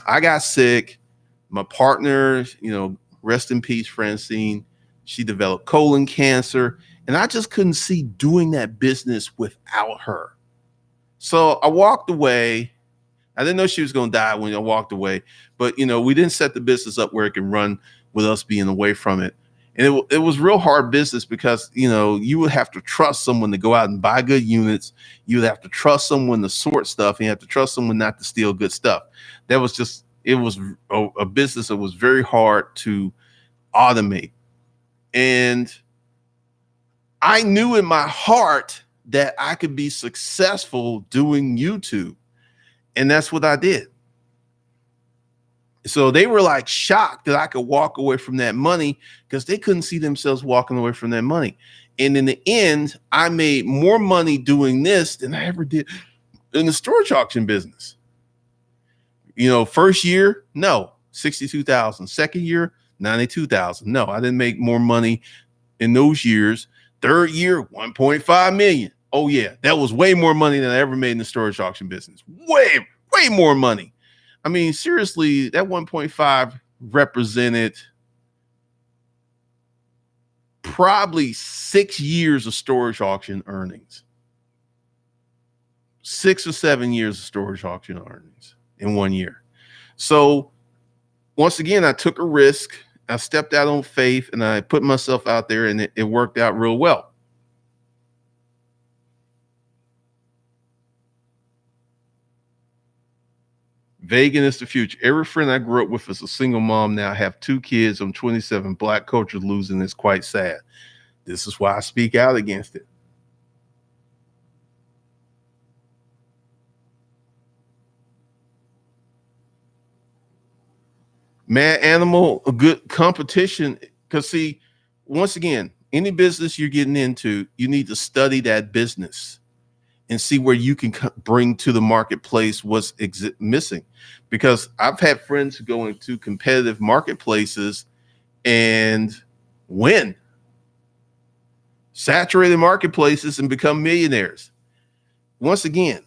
[SPEAKER 1] I got sick. My partner, you know, rest in peace, Francine. She developed colon cancer, and I just couldn't see doing that business without her. So I walked away. I didn't know she was going to die when I walked away, but you know, we didn't set the business up where it can run with us being away from it. And it was real hard business because, you know, you would have to trust someone to go out and buy good units. You would have to trust someone to sort stuff. And you have to trust someone not to steal good stuff. That was just, it was a business that was very hard to automate. And I knew in my heart that I could be successful doing YouTube. And that's what I did. So they were like shocked that I could walk away from that money because they couldn't see themselves walking away from that money. And in the end, I made more money doing this than I ever did in the storage auction business. You know, first year, no, 62,000. Second year, 92,000. No, I didn't make more money in those years. Third year, 1.5 million. Oh yeah, that was way more money than I ever made in the storage auction business. Way more money. I mean, seriously, that 1.5 represented probably 6 years of storage auction earnings. 6 or 7 years of storage auction earnings in 1 year. So once again, I took a risk. I stepped out on faith and I put myself out there, and it worked out real well. Vegan is the future. Every friend I grew up with is a single mom now. I have 2 kids. I'm 27. Black culture losing is quite sad. This is why I speak out against it. Mad animal, a good competition. Because see, once again, any business you're getting into, you need to study that business and see where you can bring to the marketplace what's missing. Because I've had friends who go into competitive marketplaces and win saturated marketplaces and become millionaires. Once again,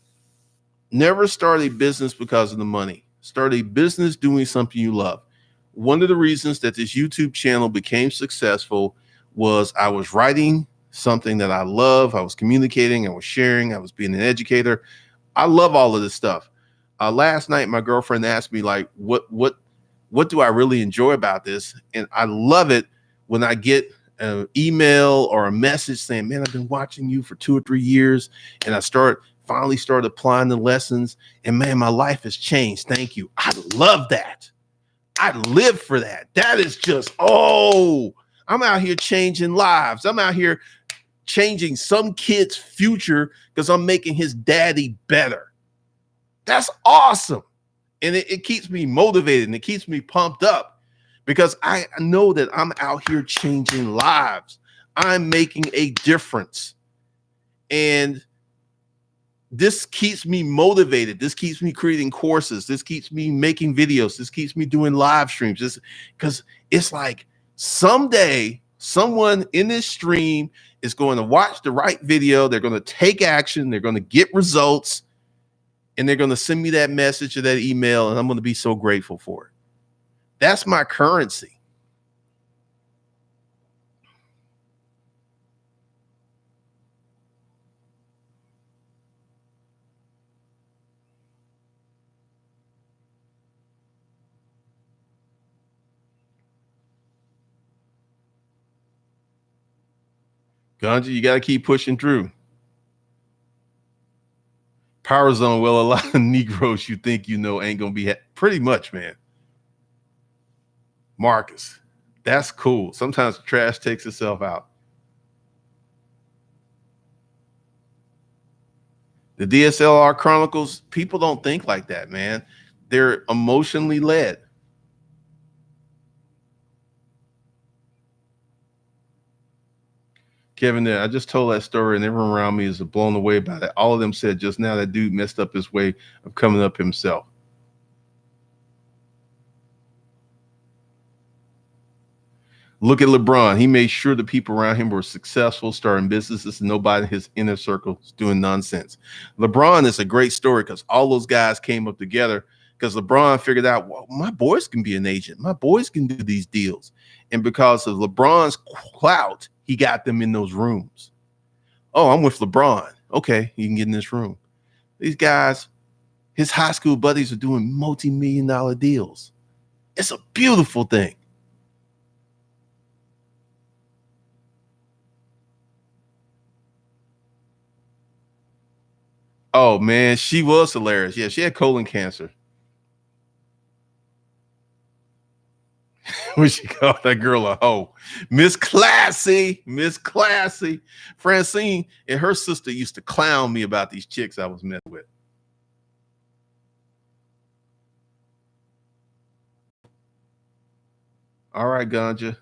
[SPEAKER 1] never start a business because of the money. Start a business doing something you love. One of the reasons that this YouTube channel became successful was I was writing something that I love. I was communicating, I was sharing, I was being an educator. I love all of this stuff. Last night, my girlfriend asked me, like, what do I really enjoy about this? And I love it when I get an email or a message saying, man, I've been watching you for 2 or 3 years, and I finally started applying the lessons, and man, my life has changed. Thank you. I love that. I live for that. That is just, oh, I'm out here changing lives. I'm out here changing some kid's future because I'm making his daddy better. That's awesome. And it keeps me motivated and it keeps me pumped up because I know that I'm out here changing lives. I'm making a difference. And this keeps me motivated. This keeps me creating courses. This keeps me making videos. This keeps me doing live streams. This, because it's like someday someone in this stream is going to watch the right video. They're going to take action. They're going to get results. And they're going to send me that message or that email. And I'm going to be so grateful for it. That's my currency. Ganja, you got to keep pushing through. Power Zone, well, a lot of Negroes you think you know ain't going to be pretty much, man. Marcus, that's cool. Sometimes the trash takes itself out. The DSLR Chronicles, people don't think like that, man. They're emotionally led. Kevin, I just told that story and everyone around me is blown away by it. All of them said just now that dude messed up his way of coming up himself. Look at LeBron. He made sure the people around him were successful, starting businesses, and nobody in his inner circle is doing nonsense. LeBron is a great story because all those guys came up together because LeBron figured out, well, my boys can be an agent. My boys can do these deals. And because of LeBron's clout, he got them in those rooms. Oh, I'm with LeBron. Okay, you can get in this room. These guys, his high school buddies are doing multi-million-dollar deals. It's a beautiful thing. Oh man, she was hilarious. Yeah, she had colon cancer. When she called that girl a hoe. Miss Classy, Miss Classy. Francine and her sister used to clown me about these chicks I was messing with. All right, Ganja.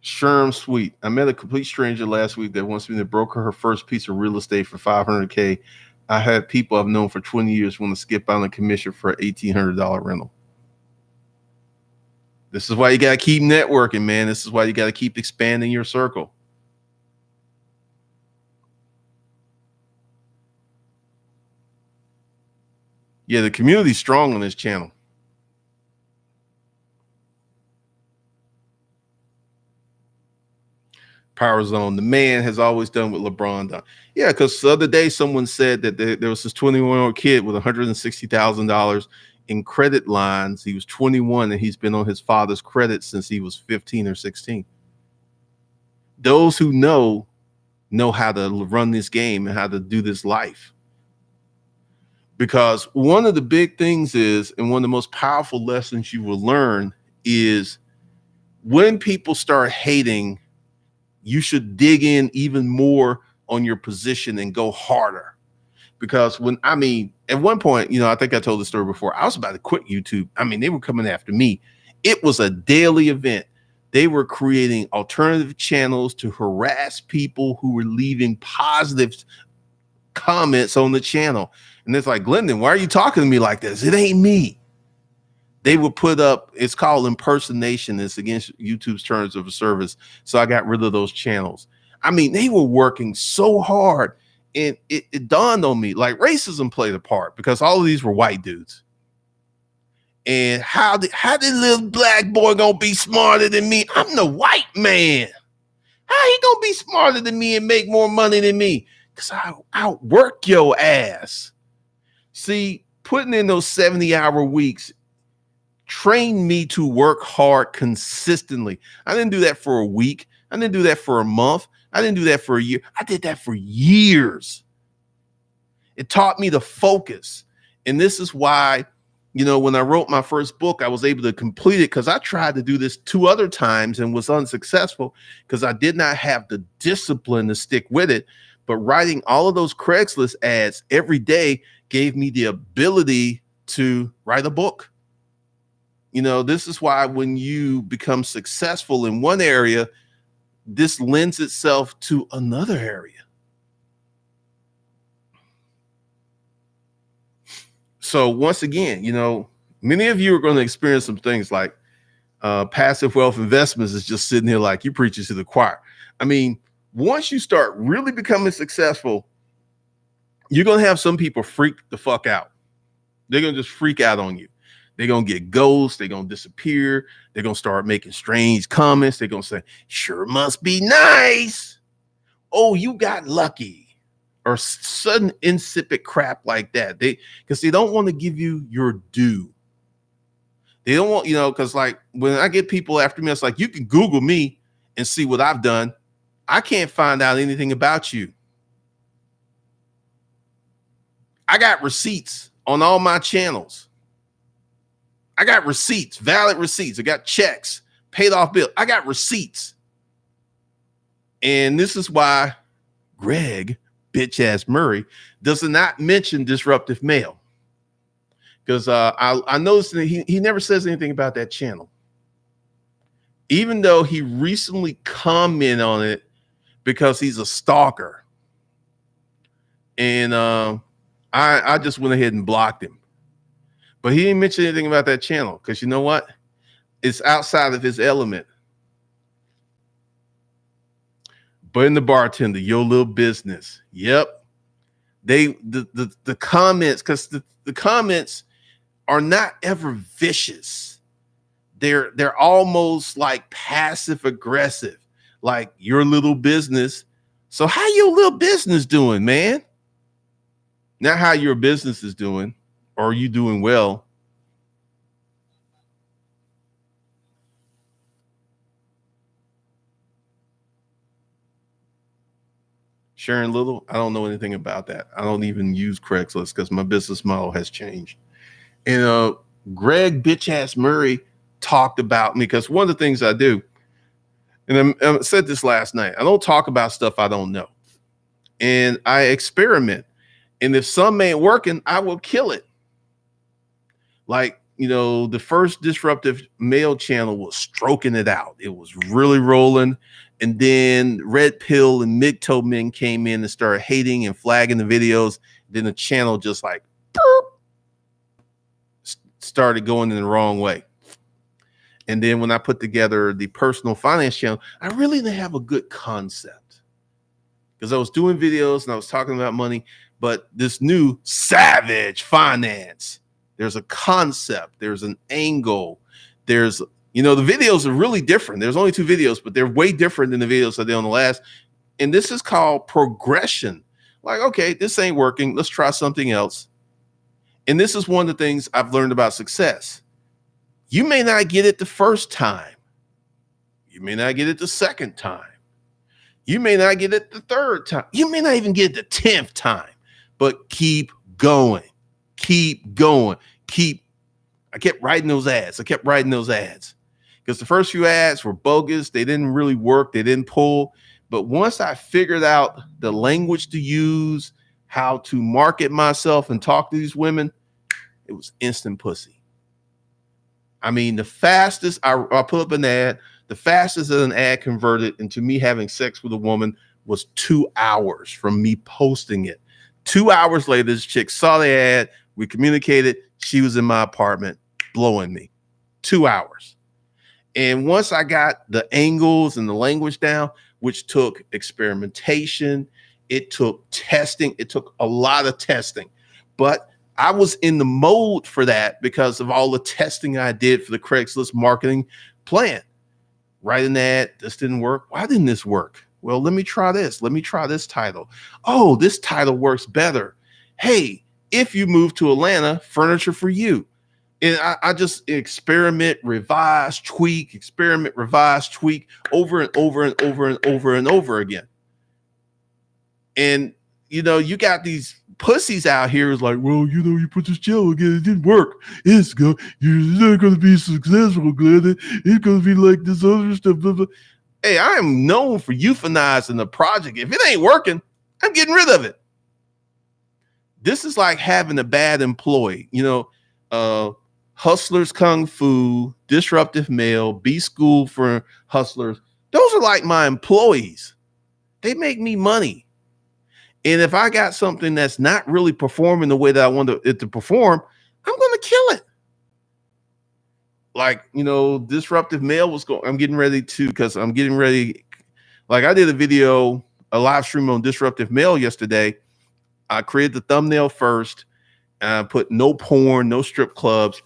[SPEAKER 1] Sherm Sweet. I met a complete stranger last week that wants me to broker her first piece of real estate for $500K. I had people I've known for 20 years want to skip out on a commission for an $1,800 rental. This is why you got to keep networking, man. This is why you got to keep expanding your circle. Yeah, the community's strong on this channel. Power Zone. The man has always done what LeBron done. Yeah, because the other day someone said that there was this 21-year-old kid with $160,000 in credit lines. He was 21 and he's been on his father's credit since he was 15 or 16. Those who know how to run this game and how to do this life. Because one of the big things is, and one of the most powerful lessons you will learn is when people start hating, you should dig in even more on your position and go harder. Because at one point, I think I told the story before, I was about to quit YouTube. They were coming after me. It was a daily event. They were creating alternative channels to harass people who were leaving positive comments on the channel. And it's like, Glendon, why are you talking to me like this? It ain't me. They would put up, it's called impersonation. It's against YouTube's terms of service. So I got rid of those channels. They were working so hard, and it dawned on me, like, racism played a part because all of these were white dudes. And how did little black boy gonna be smarter than me? I'm the white man. How he gonna be smarter than me and make more money than me? Because I outwork your ass. See, putting in those 70-hour weeks trained me to work hard consistently. I didn't do that for a week. I didn't do that for a month. I didn't do that for a year. I did that for years. It taught me to focus. And this is why, when I wrote my first book, I was able to complete it because I tried to do this 2 other times and was unsuccessful because I did not have the discipline to stick with it. But writing all of those Craigslist ads every day gave me the ability to write a book. This is why when you become successful in one area, this lends itself to another area. So once again, many of you are going to experience some things like passive wealth investments is just sitting here like you preaching to the choir. Once you start really becoming successful, you're going to have some people freak the fuck out. They're going to just freak out on you. They're going to get ghosts. They're going to disappear. They're going to start making strange comments. They're going to say, sure must be nice. Oh, you got lucky. Or sudden insipid crap like that. Because they don't want to give you your due. They don't want, because like when I get people after me, it's like, you can Google me and see what I've done. I can't find out anything about you. I got receipts on all my channels. I got receipts, valid receipts. I got checks, paid off bills. I got receipts. And this is why Greg, bitch ass Murray, does not mention disruptive mail. Because I noticed that he never says anything about that channel. Even though he recently commented on it because he's a stalker. And I just went ahead and blocked him. But he didn't mention anything about that channel because you know what? It's outside of his element. But in the bartender, your little business. Yep. The comments, because the comments are not ever vicious. They're almost like passive aggressive, like your little business. So how your little business doing, man? Not how your business is doing. Or are you doing well? Sharon Little, I don't know anything about that. I don't even use Craigslist because my business model has changed. And Greg bitch ass Murray talked about me because one of the things I do, and I said this last night, I don't talk about stuff I don't know. And I experiment. And if some ain't working, I will kill it. Like, the first disruptive mail channel was stroking it out. It was really rolling. And then Red Pill and Mid-Toe Men came in and started hating and flagging the videos. Then the channel just like started going in the wrong way. And then when I put together the personal finance channel, I really didn't have a good concept because I was doing videos and I was talking about money, but this new savage finance, there's a concept, there's an angle, there's, the videos are really different. There's only 2 videos, but they're way different than the videos I did on the last. And this is called progression. Like, okay, this ain't working. Let's try something else. And this is one of the things I've learned about success. You may not get it the first time. You may not get it the second time. You may not get it the third time. You may not even get it the 10th time, but keep going. Keep going. I kept writing those ads. Because the first few ads were bogus. They didn't really work. They didn't pull. But once I figured out the language to use, how to market myself and talk to these women, it was instant pussy. I mean, the fastest I put up an ad, the fastest that an ad converted into me having sex with a woman was 2 hours from me posting it. 2 hours later, this chick saw the ad. We communicated. She was in my apartment blowing me. 2 hours. And once I got the angles and the language down, which took experimentation, it took testing, it took a lot of testing, but I was in the mode for that because of all the testing I did for the Craigslist marketing plan. Writing that, this didn't work. Why didn't this work? Well, let me try this. Let me try this title. Oh, this title works better. Hey, if you move to Atlanta, furniture for you. And I just experiment, revise, tweak, over and over and over and over and over again. And, you got these pussies out here is like, well, you put this channel again, it didn't work. You're not going to be successful, Glenn. It's going to be like this other stuff. Blah, blah. Hey, I am known for euthanizing the project. If it ain't working, I'm getting rid of it. This is like having a bad employee, Hustlers Kung Fu, Disruptive Male, B School for Hustlers. Those are like my employees. They make me money. And if I got something that's not really performing the way that I want it to perform, I'm going to kill it. Like, Disruptive Male I'm getting ready. Like I did a live stream on Disruptive Male yesterday. I created the thumbnail first. I put no porn, no strip clubs.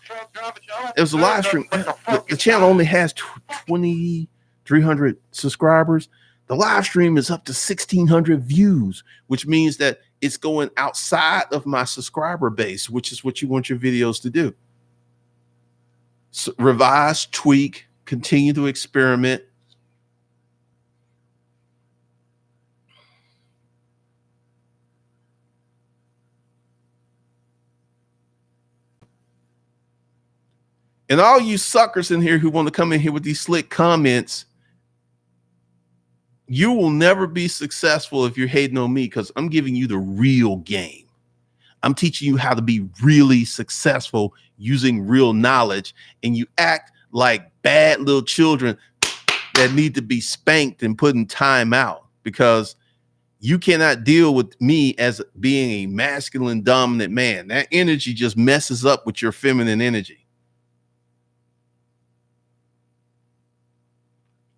[SPEAKER 1] It was a live stream. The channel only has 2,300 subscribers. The live stream is up to 1,600 views, which means that it's going outside of my subscriber base, which is what you want your videos to do. So revise, tweak, continue to experiment. And all you suckers in here who want to come in here with these slick comments, you will never be successful if you're hating on me because I'm giving you the real game. I'm teaching you how to be really successful using real knowledge, and you act like bad little children that need to be spanked and put in time out because you cannot deal with me as being a masculine dominant man. That energy just messes up with your feminine energy.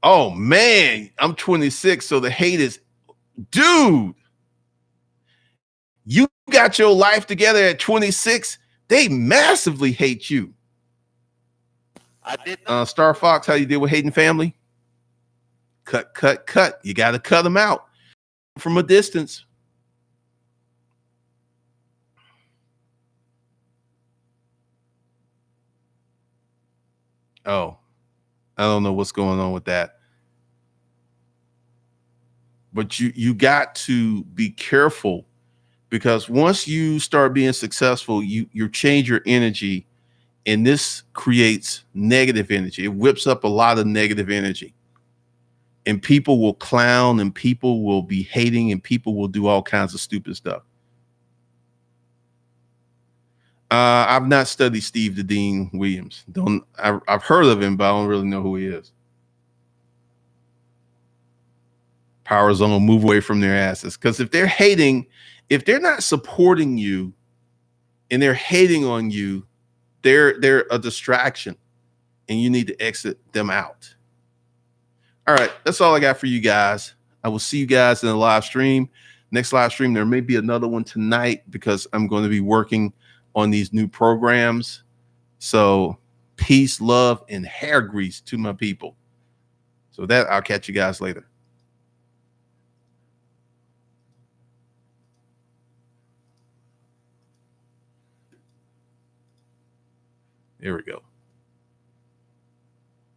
[SPEAKER 1] Oh man, I'm 26, so the hate is, dude, you got your life together at 26. They massively hate you. I did Star Fox, how you deal with hating family? Cut. You got to cut them out from a distance. Oh, I don't know what's going on with that. But you got to be careful because once you start being successful, you change your energy, and this creates negative energy. It whips up a lot of negative energy. And people will clown, and people will be hating, and people will do all kinds of stupid stuff. I've not studied Steve the Dean Williams. I've heard of him, but I don't really know who he is. Power Zone, move away from their asses. Because if they're hating, if they're not supporting you and they're hating on you, they're a distraction. and you need to exit them out. All right, that's all I got for you guys. I will see you guys in the live stream. Next live stream, there may be another one tonight because I'm going to be working on these new programs. So peace, love, and hair grease to my people. So that I'll catch you guys later. There we go.